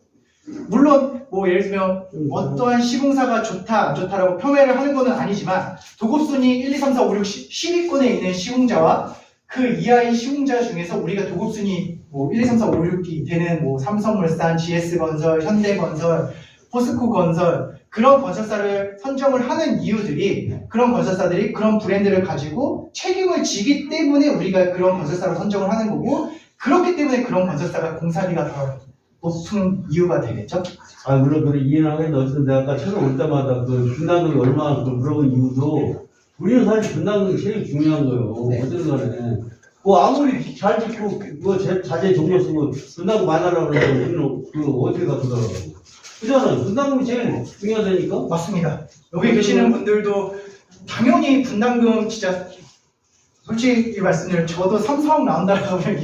물론 뭐 예를 들면 어떠한 시공사가 좋다 안 좋다라고 평가를 하는 것은 아니지만 도급순위 1, 2, 3, 4, 5, 6, 10위권에 있는 시공자와 그 이하의 시공자 중에서 우리가 도급순위 뭐 1, 2, 3, 4, 5, 6이 되는 뭐 삼성물산, GS건설, 현대건설, 포스코건설 그런 건설사를 선정을 하는 이유들이 그런 건설사들이 그런 브랜드를 가지고 책임을 지기 때문에 우리가 그런 건설사를 선정을 하는 거고, 그렇기 때문에 그런 건설사가 공사비가 더 높은 이유가 되겠죠? 아, 물론 그걸 이해는 하겠는데, 어쨌든 내가 아까 처음 올 때마다 그 분담금이 얼마나 그걸 물어본 이유도, 우리는 사실 분담금이 제일 중요한 거예요. 네. 어쨌든 간에. 뭐 아무리 잘 짓고, 뭐 자재 종료 쓰고, 분담금 많이 하려고 그러면 우리는 그 어떻게 가져가라고. 그잖아요. 분담금이 제일 중요하다니까? 맞습니다. 여기 계시는 분들도 당연히 분담금 진짜 솔직히 말씀드리면 저도 3, 4억 나온다고 하면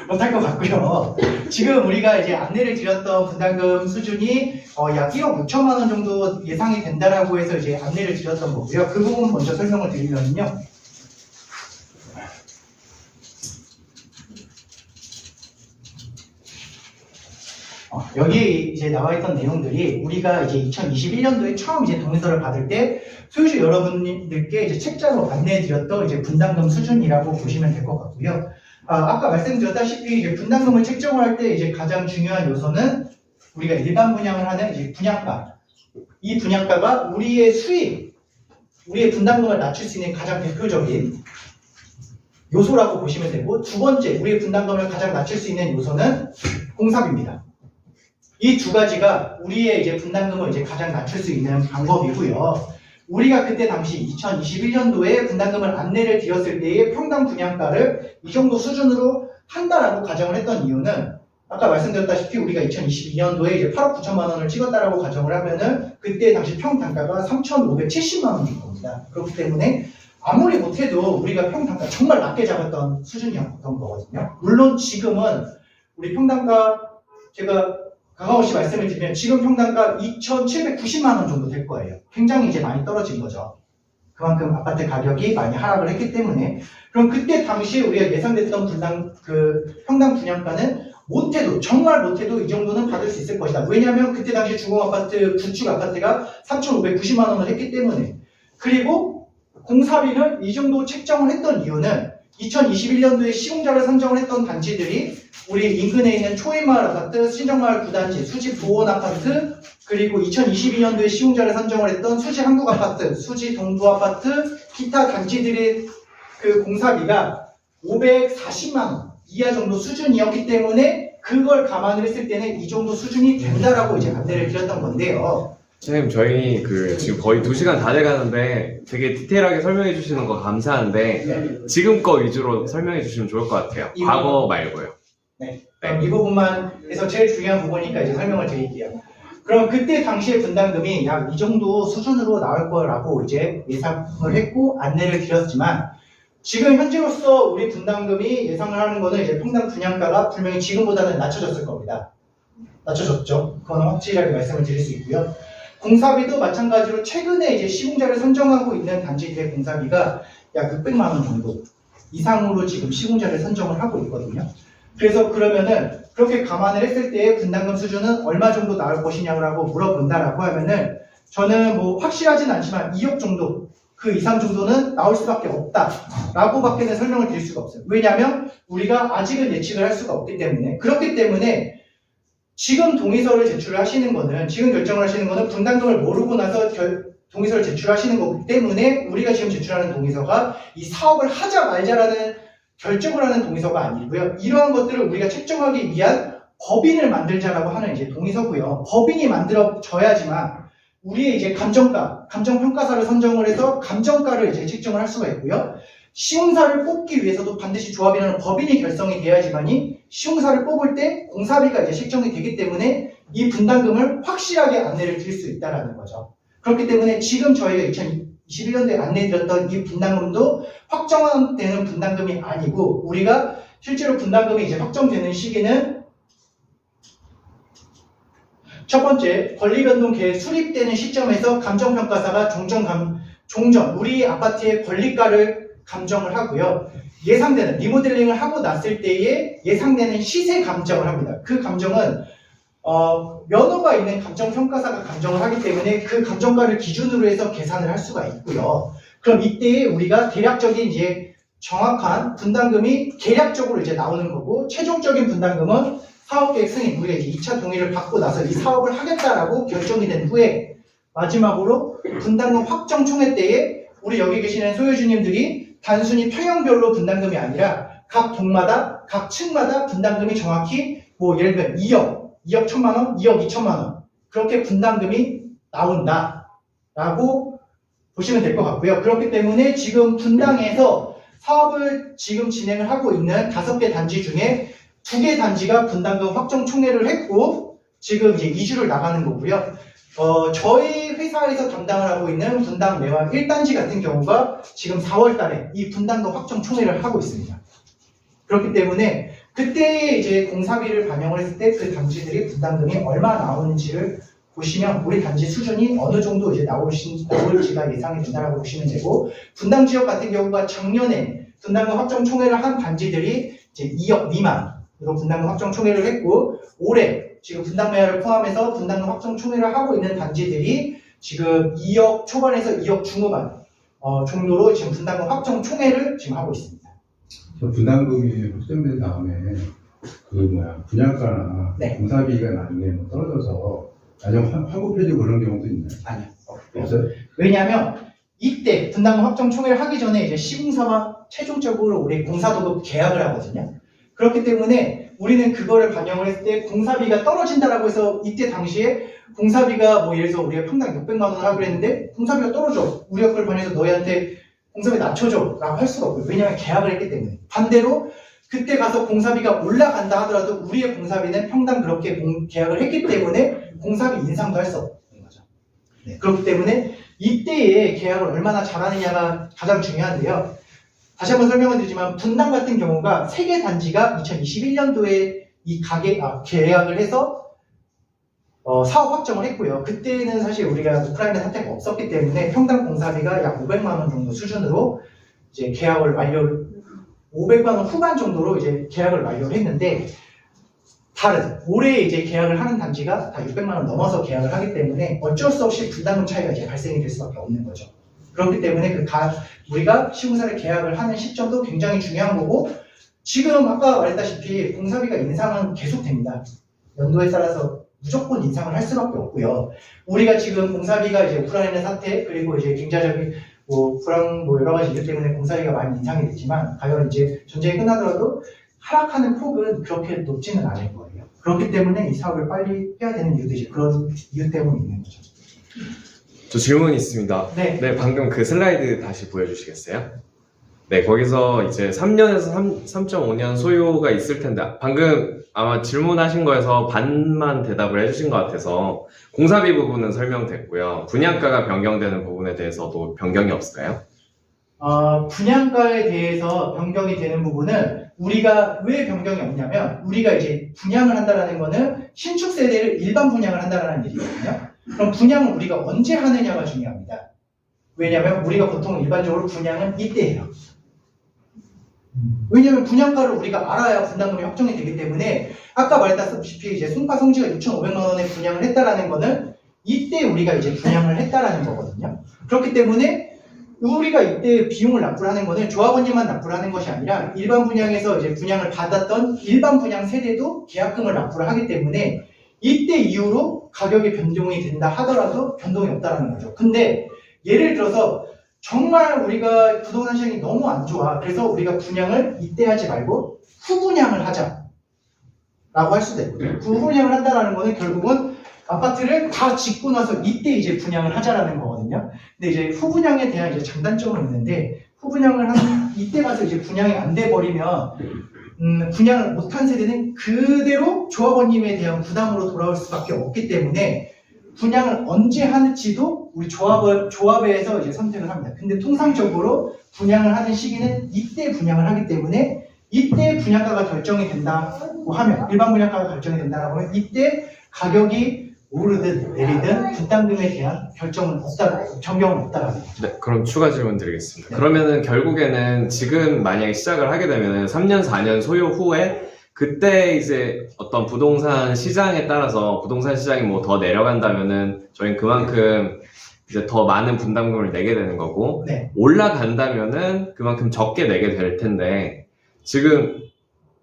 못할 것 같고요. 지금 우리가 이제 안내를 드렸던 분담금 수준이 약 1억 6천만 원 정도 예상이 된다라고 해서 이제 안내를 드렸던 거고요. 그 부분 먼저 설명을 드리면요. 여기 이제 나와 있던 내용들이 우리가 이제 2021년도에 처음 이제 동의서를 받을 때 소유주 여러분들께 이제 책자로 안내해드렸던 이제 분담금 수준이라고 보시면 될 것 같고요. 아까 말씀드렸다시피 이제 분담금을 책정할 때 이제 가장 중요한 요소는 우리가 일반 분양을 하는 이제 분양가. 이 분양가가 우리의 수익, 우리의 분담금을 낮출 수 있는 가장 대표적인 요소라고 보시면 되고, 두 번째 우리의 분담금을 가장 낮출 수 있는 요소는 공사비입니다. 이 두 가지가 우리의 이제 분담금을 이제 가장 낮출 수 있는 방법이고요. 우리가 그때 당시 2021년도에 분담금을 안내를 드렸을 때의 평당 분양가를 이 정도 수준으로 한다라고 가정을 했던 이유는 아까 말씀드렸다시피 우리가 2022년도에 이제 8억 9천만 원을 찍었다라고 가정을 하면은 그때 당시 평단가가 3,570만 원인 겁니다. 그렇기 때문에 아무리 못해도 우리가 평단가 정말 낮게 잡았던 수준이었던 거거든요. 물론 지금은 우리 평단가 제가 강하오 씨 말씀을 드리면 지금 평당가 2,790만 원 정도 될 거예요. 굉장히 이제 많이 떨어진 거죠. 그만큼 아파트 가격이 많이 하락을 했기 때문에. 그럼 그때 당시에 우리가 예상됐던 평당 분양가는 정말 못해도 이 정도는 받을 수 있을 것이다. 왜냐하면 그때 당시 주공아파트, 구축 아파트가 3,590만 원을 했기 때문에. 그리고 공사비는 이 정도 책정을 했던 이유는 2021년도에 시공자를 선정을 했던 단지들이 우리 인근에 있는 초인마을 아파트, 신정마을 9단지, 수지 보원 아파트, 그리고 2022년도에 시공자를 선정을 했던 수지 한국 아파트, 수지 동부 아파트, 기타 단지들의 그 공사비가 540만 원 이하 정도 수준이었기 때문에 그걸 감안을 했을 때는 이 정도 수준이 된다라고 이제 안내를 드렸던 건데요. 선생님, 저희 지금 거의 2시간 다 돼가는데 되게 디테일하게 설명해 주시는 거 감사한데 지금 거 위주로 설명해 주시면 좋을 것 같아요. 과거 말고요. 네. 그럼 이 부분만 해서 제일 중요한 부분이니까 이제 설명을 드릴게요. 그럼 그때 당시의 분담금이 약 이 정도 수준으로 나올 거라고 이제 예상을 했고 안내를 드렸지만 지금 현재로서 우리 분담금이 예상을 하는 거는 이제 평당 분양가가 분명히 지금보다는 낮춰졌을 겁니다. 낮춰졌죠. 그건 확실하게 말씀을 드릴 수 있고요. 공사비도 마찬가지로 최근에 이제 시공자를 선정하고 있는 단지들의 공사비가 약 600만 원 정도 이상으로 지금 시공자를 선정을 하고 있거든요. 그래서 그러면은 그렇게 감안을 했을 때 분담금 수준은 얼마 정도 나올 것이냐고 물어본다라고 하면은 저는 뭐 확실하진 않지만 2억 정도 그 이상 정도는 나올 수밖에 없다라고 밖에는 설명을 드릴 수가 없어요. 왜냐하면 우리가 아직은 예측을 할 수가 없기 때문에. 그렇기 때문에 지금 동의서를 제출하시는 거는, 지금 결정을 하시는 거는 분담금을 모르고 나서 동의서를 제출하시는 거기 때문에 우리가 지금 제출하는 동의서가 이 사업을 하자 말자라는 결정을 하는 동의서가 아니고요. 이러한 것들을 우리가 책정하기 위한 법인을 만들자라고 하는 이제 동의서고요. 법인이 만들어져야지만 우리의 이제 감정평가사를 선정을 해서 감정가를 이제 책정을 할 수가 있고요. 시공사를 뽑기 위해서도 반드시 조합이라는 법인이 결성이 돼야지만이 시공사를 뽑을 때 공사비가 이제 책정이 되기 때문에 이 분담금을 확실하게 안내를 드릴 수 있다라는 거죠. 그렇기 때문에 지금 저희가 2021년도에 안내드렸던 이 분담금도 확정되는 분담금이 아니고 우리가 실제로 분담금이 이제 확정되는 시기는 첫 번째, 권리변동 계획 수립되는 시점에서 감정평가사가 종전 우리 아파트의 권리가를 감정을 하고요. 예상되는 리모델링을 하고 났을 때에 예상되는 시세 감정을 합니다. 그 감정은 면허가 있는 감정평가사가 감정을 하기 때문에 그 감정가를 기준으로 해서 계산을 할 수가 있고요. 그럼 이때에 우리가 대략적인 이제 정확한 분담금이 계략적으로 이제 나오는 거고 최종적인 분담금은 사업계획 승인, 우리가 이제 2차 동의를 받고 나서 이 사업을 하겠다라고 결정이 된 후에 마지막으로 분담금 확정 총회 때에 우리 여기 계시는 소유주님들이 단순히 평형별로 분담금이 아니라 각 동마다, 각 층마다 분담금이 정확히 뭐 예를 들면 2억 1천만 원, 2억 2천만 원 그렇게 분담금이 나온다라고 보시면 될 것 같고요. 그렇기 때문에 지금 분당에서 사업을 지금 진행을 하고 있는 5개 단지 중에 2개 단지가 분담금 확정 총회를 했고 지금 이제 이주를 나가는 거고요. 저희 회사에서 담당을 하고 있는 분당 매화 1단지 같은 경우가 지금 4월 달에 이 분담금 확정 총회를 하고 있습니다. 그렇기 때문에 그때 이제 공사비를 반영을 했을 때 그 단지들이 분담금이 얼마 나오는지를 보시면 우리 단지 수준이 어느 정도 이제 나올지가 예상이 된다라고 보시면 되고 분당 지역 같은 경우가 작년에 분담금 확정 총회를 한 단지들이 이제 2억 미만으로 분담금 확정 총회를 했고 올해 지금 분당 매화를 포함해서 분담금 확정 총회를 하고 있는 단지들이 지금 2억 초반에서 2억 중후반 정도로 지금 분담금 확정 총회를 지금 하고 있습니다. 저 분담금이 확정된 다음에 분양가나 네. 공사비가 나중에 뭐 떨어져서 나중에 환급해지고 그런 경우도 있나요? 아니요. 없어요? 왜냐하면 이때 분담금 확정 총회를 하기 전에 이제 시공사와 최종적으로 우리 공사도급 계약을 하거든요. 그렇기 때문에 우리는 그거를 반영을 했을 때 공사비가 떨어진다라고 해서 이때 당시에 공사비가 뭐 예를 들어서 우리가 평당 600만 원을 하기로 했는데 공사비가 떨어져. 우리가 그걸 반영해서 너희한테 공사비 낮춰줘 라고 할 수가 없고요. 왜냐하면 계약을 했기 때문에. 반대로 그때 가서 공사비가 올라간다 하더라도 우리의 공사비는 평당 그렇게 계약을 했기 때문에 공사비 인상도 할 수 없는 거죠. 네. 그렇기 때문에 이때의 계약을 얼마나 잘하느냐가 가장 중요한데요. 다시 한번 설명을 드리지만 분당 같은 경우가 3개 단지가 2021년도에 이 계약을 해서 사업 확정을 했고요. 그때는 사실 우리가 우크라이나 사태가 없었기 때문에 평당 공사비가 약 500만 원 정도 수준으로 이제 계약을 500만 원 후반 정도로 이제 계약을 완료를 했는데 다른 올해 이제 계약을 하는 단지가 다 600만 원 넘어서 계약을 하기 때문에 어쩔 수 없이 분담금 차이가 이제 발생이 될 수밖에 없는 거죠. 그렇기 때문에 우리가 시공사를 계약을 하는 시점도 굉장히 중요한 거고 지금 아까 말했다시피 공사비가 인상은 계속됩니다. 연도에 따라서 무조건 인상을 할 수밖에 없고요. 우리가 지금 공사비가 이제 우크라이나 사태 그리고 이제 경제적인 불황 여러 가지 이유 때문에 공사비가 많이 인상이 됐지만 과연 이제 전쟁이 끝나더라도 하락하는 폭은 그렇게 높지는 않을 거예요. 그렇기 때문에 이 사업을 빨리 해야 되는 이유도 이제 그런 이유 때문에 있는 거죠. 저 질문이 있습니다. 네. 방금 그 슬라이드 다시 보여주시겠어요? 네, 거기서 이제 3년에서 3.5년 소요가 있을 텐데 방금 아마 질문하신 거에서 반만 대답을 해주신 것 같아서 공사비 부분은 설명됐고요. 분양가가 변경되는 부분에 대해서도 변경이 없을까요? 분양가에 대해서 변경이 되는 부분은 우리가 왜 변경이 없냐면 우리가 이제 분양을 한다는 거는 신축 세대를 일반 분양을 한다는 얘기거든요. 그럼 분양은 우리가 언제 하느냐가 중요합니다. 왜냐하면 우리가 보통 일반적으로 분양은 이때 해요. 왜냐하면 분양가를 우리가 알아야 분담금이 확정이 되기 때문에 아까 말했다시피 이제 송파 성지가 6,500만 원에 분양을 했다라는 거는 이때 우리가 이제 분양을 했다라는 거거든요. 그렇기 때문에 우리가 이때 비용을 납부를 하는 거는 조합원님만 납부를 하는 것이 아니라 일반 분양에서 이제 분양을 받았던 일반 분양 세대도 계약금을 납부를 하기 때문에 이때 이후로 가격이 변동이 된다 하더라도 변동이 없다라는 거죠. 근데 예를 들어서 정말 우리가 부동산 시장이 너무 안 좋아. 그래서 우리가 분양을 이때 하지 말고 후분양을 하자 라고 할 수도 있거든요. 그 후분양을 한다라는 거는 결국은 아파트를 다 짓고 나서 이때 이제 분양을 하자라는 거거든요. 근데 이제 후분양에 대한 이제 장단점은 있는데 후분양을 한 이때 가서 이제 분양이 안 돼 버리면 분양을 못한 세대는 그대로 조합원님에 대한 부담으로 돌아올 수밖에 없기 때문에 분양을 언제 할지도 우리 조합에서 이제 선택을 합니다. 근데 통상적으로 분양을 하는 시기는 이때 분양을 하기 때문에 이때 분양가가 결정이 된다고 하면 일반 분양가가 결정이 된다고 하면 이때 가격이 오르든 내리든 분담금에 대한 결정은 없다, 변경은 없다라는 거죠. 네, 그럼 추가 질문 드리겠습니다. 네. 그러면은 결국에는 지금 만약에 시작을 하게 되면은 3년, 4년 소요 후에 그때 이제 어떤 부동산 시장에 따라서 부동산 시장이 뭐 더 내려간다면은 저희는 그만큼 이제 더 많은 분담금을 내게 되는 거고 네. 올라간다면은 그만큼 적게 내게 될 텐데 지금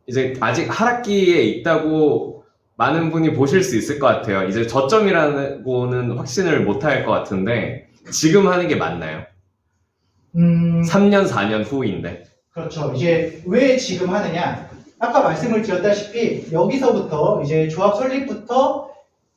이제 아직 하락기에 있다고 많은 분이 보실 수 있을 것 같아요. 이제 저점이라고는 확신을 못 할 것 같은데 지금 하는 게 맞나요? 3년, 4년 후인데. 그렇죠. 이제 왜 지금 하느냐? 아까 말씀을 드렸다시피 여기서부터 이제 조합 설립부터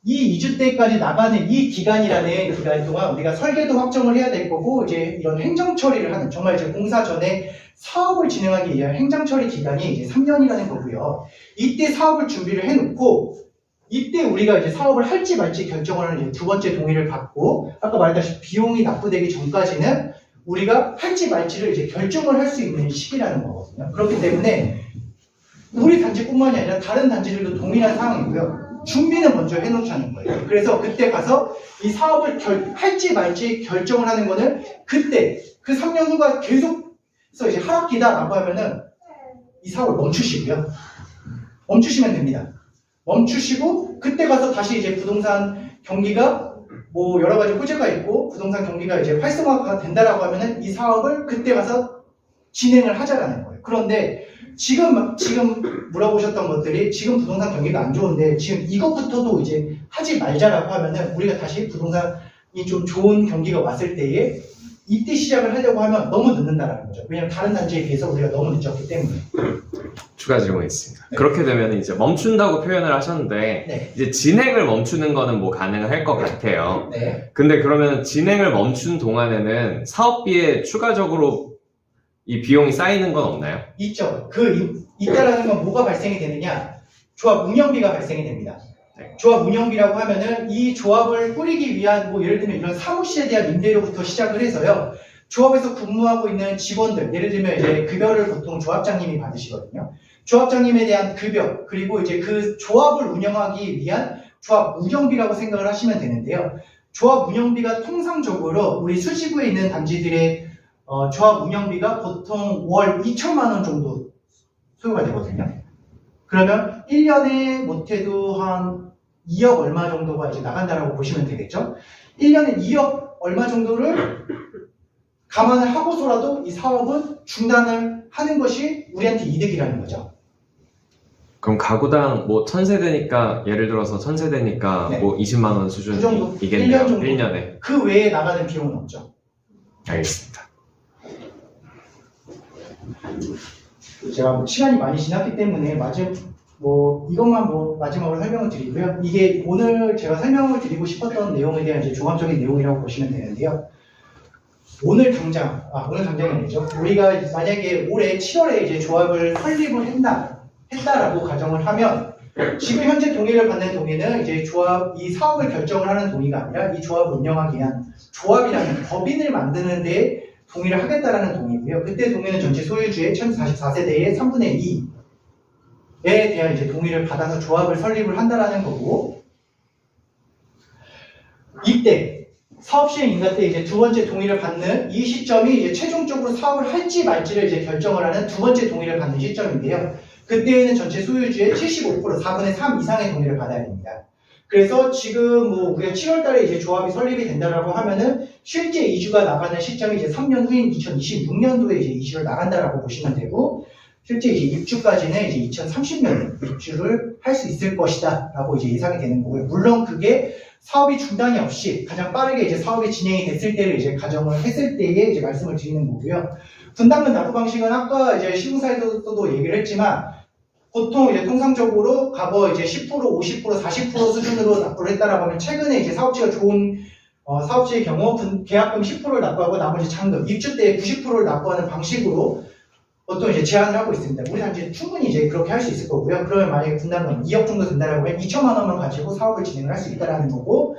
이 2주택까지 나가는 이 기간이라는 기간 동안 우리가 설계도 확정을 해야 될 거고 이제 이런 행정 처리를 하는 정말 이제 공사 전에 사업을 진행하기 위한 행정 처리 기간이 이제 3년이라는 거고요. 이때 사업을 준비를 해놓고 이때 우리가 이제 사업을 할지 말지 결정을 하는 이제 두 번째 동의를 받고 아까 말했다시피 비용이 납부되기 전까지는 우리가 할지 말지를 이제 결정을 할 수 있는 시기라는 거거든요. 그렇기 때문에 우리 단지뿐만이 아니라 다른 단지들도 동일한 상황이고요. 준비는 먼저 해놓자는 거예요. 그래서 그때 가서 이 사업을 할지 말지 결정을 하는 거는 그때 그 3년 후가 계속 그래서 이제 하락기다라고 하면은 이 사업을 멈추시고요. 멈추시면 됩니다. 멈추시고 그때 가서 다시 이제 부동산 경기가 뭐 여러 가지 호재가 있고 부동산 경기가 이제 활성화가 된다라고 하면은 이 사업을 그때 가서 진행을 하자라는 거예요. 그런데 지금 물어보셨던 것들이 지금 부동산 경기가 안 좋은데 지금 이것부터도 이제 하지 말자라고 하면은 우리가 다시 부동산이 좀 좋은 경기가 왔을 때에 이때 시작을 하려고 하면 너무 늦는다라는 거죠. 왜냐하면 다른 단지에 비해서 우리가 너무 늦었기 때문에. 추가 질문이 있습니다. 네. 그렇게 되면 이제 멈춘다고 표현을 하셨는데 네. 이제 진행을 멈추는 거는 뭐 가능할 것 같아요. 네. 근데 그러면 진행을 멈춘 동안에는 사업비에 추가적으로 이 비용이 쌓이는 건 없나요? 있죠. 이때라는 건 뭐가 발생이 되느냐? 조합 운영비가 발생이 됩니다. 조합 운영비라고 하면은 이 조합을 꾸리기 위한 뭐 예를 들면 이런 사무실에 대한 임대료부터 시작을 해서요. 조합에서 근무하고 있는 직원들, 예를 들면 이제 급여를 보통 조합장님이 받으시거든요. 조합장님에 대한 급여, 그리고 이제 그 조합을 운영하기 위한 조합 운영비라고 생각을 하시면 되는데요. 조합 운영비가 통상적으로 우리 수지구에 있는 단지들의 조합 운영비가 보통 월 2천만 원 정도 소요가 되거든요. 그러면 1년에 못해도 한 2억 얼마 정도가 이제 나간다라고 보시면 되겠죠. 1년에 2억 얼마 정도를 감안을 하고서라도 이 사업은 중단을 하는 것이 우리한테 이득이라는 거죠. 그럼 가구당 뭐 1000세대니까 예를 들어서 1000세대니까 네. 뭐 20만 원 그 정도, 수준이겠네요. 1년 정도. 1년에. 그 외에 나가는 비용은 없죠. 알겠습니다. 제가 뭐 시간이 많이 지났기 때문에 이것만 마지막으로 설명을 드리고요. 이게 오늘 제가 설명을 드리고 싶었던 내용에 대한 이제 종합적인 내용이라고 보시면 되는데요. 오늘 당장이 아니죠. 우리가 만약에 올해 7월에 이제 조합을 설립을 했다라고 가정을 하면 지금 현재 동의를 받는 동의는 이제 이 사업을 결정을 하는 동의가 아니라 이 조합을 운영하기 위한 조합이라는 법인을 만드는 데 동의를 하겠다라는 동의고요. 그때 동의는 전체 소유주의 1044세대의 3분의 2에 대한 이제 동의를 받아서 조합을 설립을 한다라는 거고 이때 사업 시행 인가 때 이제 두 번째 동의를 받는 이 시점이 이제 최종적으로 사업을 할지 말지를 이제 결정을 하는 두 번째 동의를 받는 시점인데요. 그때에는 전체 소유주의 75%, 4분의 3 이상의 동의를 받아야 됩니다. 그래서 지금 뭐 우리가 7월 달에 이제 조합이 설립이 된다라고 하면은 실제 이주가 나가는 시점이 이제 3년 후인 2026년도에 이제 이주를 나간다라고 보시면 되고, 실제 이제 입주까지는 이제 2030년에 입주를 할 수 있을 것이다라고 이제 예상이 되는 거고요. 물론 그게 사업이 중단이 없이 가장 빠르게 이제 사업이 진행이 됐을 때를 이제 가정을 했을 때에 이제 말씀을 드리는 거고요. 분담금 납부 방식은 아까 이제 시공사에서도 얘기를 했지만 보통 이제 통상적으로 과거 이제 10%, 50%, 40% 수준으로 납부를 했다라고 하면 최근에 이제 사업체가 좋은 사업체의 경우 계약금 10%를 납부하고 나머지 잔금, 입주 때 90%를 납부하는 방식으로 보통 이제 제한을 하고 있습니다. 우리 단지 충분히 이제 그렇게 할 수 있을 거고요. 그러면 만약에 분담금 2억 정도 된다라고 하면 2천만 원만 가지고 사업을 진행을 할 수 있다라는 거고,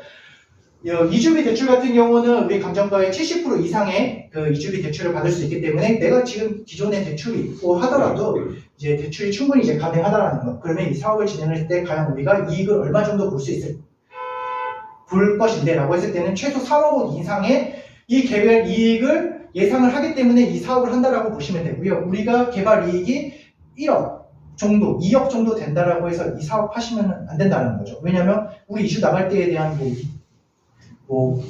이주비 대출 같은 경우는 우리 감정가의 70% 이상의 그 이주비 대출을 받을 수 있기 때문에 내가 지금 기존에 대출이 있고 하더라도 이제 대출이 충분히 이제 가능하다라는 거. 그러면 이 사업을 진행할 때 과연 우리가 이익을 얼마 정도 볼 것인데라고 했을 때는 최소 3억 원 이상의 이 개별 이익을 예상을 하기 때문에 이 사업을 한다라고 보시면 되고요. 우리가 개발 이익이 1억 정도, 2억 정도 된다라고 해서 이 사업 하시면 안 된다는 거죠. 왜냐하면 우리 이주 나갈 때에 대한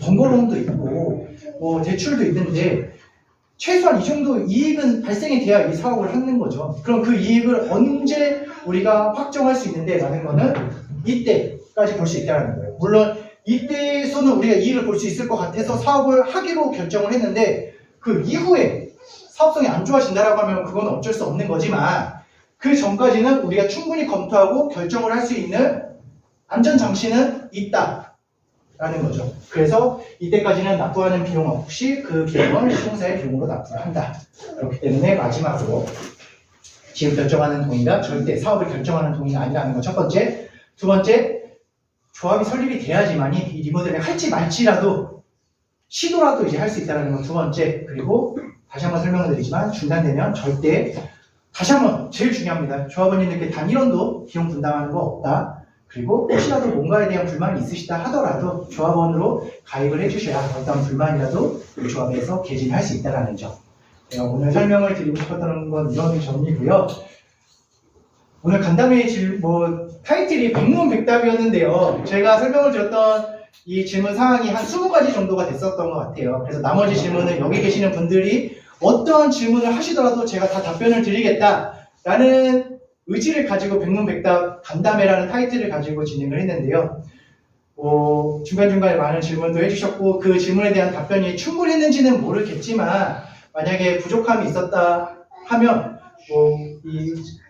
번거로움도 있고 대출도 있는데 최소한 이 정도 이익은 발생이 돼야 이 사업을 하는 거죠. 그럼 그 이익을 언제 우리가 확정할 수 있는데 라는 거는 이때까지 볼 수 있다는 거예요. 물론 이때에서는 우리가 이익을 볼 수 있을 것 같아서 사업을 하기로 결정을 했는데 그 이후에 사업성이 안 좋아진다라고 하면 그건 어쩔 수 없는 거지만 그 전까지는 우리가 충분히 검토하고 결정을 할 수 있는 안전장치는 있다라는 거죠. 그래서 이때까지는 납부하는 비용 없이 그 비용을 시공사의 비용으로 납부를 한다. 그렇기 때문에 마지막으로 지금 결정하는 동의가 절대 사업을 결정하는 동의가 아니라는 거 첫 번째. 두 번째, 조합이 설립이 돼야지만이 이 리모델링 할지 말지라도 시도라도 이제 할 수 있다는 건 두 번째. 그리고 다시 한번 설명을 드리지만 중단되면 절대, 다시 한번 제일 중요합니다. 조합원님들께 단 1원도 비용 분담하는 거 없다. 그리고 혹시라도 뭔가에 대한 불만이 있으시다 하더라도 조합원으로 가입을 해주셔야 어떤 불만이라도 이 조합에서 개진할 수 있다는 점. 제가 오늘 설명을 드리고 싶었던 건 이런 점이고요. 오늘 간담회 타이틀이 백문백답이었는데요. 제가 설명을 드렸던 이 질문 사항이 한 20가지 정도가 됐었던 것 같아요. 그래서 나머지 질문은 여기 계시는 분들이 어떤 질문을 하시더라도 제가 다 답변을 드리겠다라는 의지를 가지고 백문백답 간담회라는 타이틀을 가지고 진행을 했는데요. 중간중간에 많은 질문도 해주셨고 그 질문에 대한 답변이 충분했는지는 모르겠지만 만약에 부족함이 있었다 하면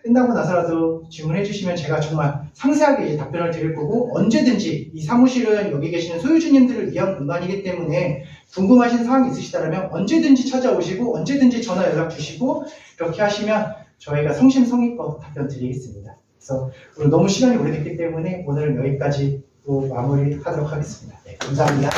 끝나고 나서라도 질문해 주시면 제가 정말 상세하게 이제 답변을 드릴 거고 언제든지 이 사무실은 여기 계시는 소유주님들을 위한 공간이기 때문에 궁금하신 사항이 있으시다면 언제든지 찾아오시고 언제든지 전화 연락 주시고 이렇게 하시면 저희가 성심성의껏 답변 드리겠습니다. 그래서 오늘 너무 시간이 오래됐기 때문에 오늘은 여기까지 또 마무리하도록 하겠습니다. 네, 감사합니다.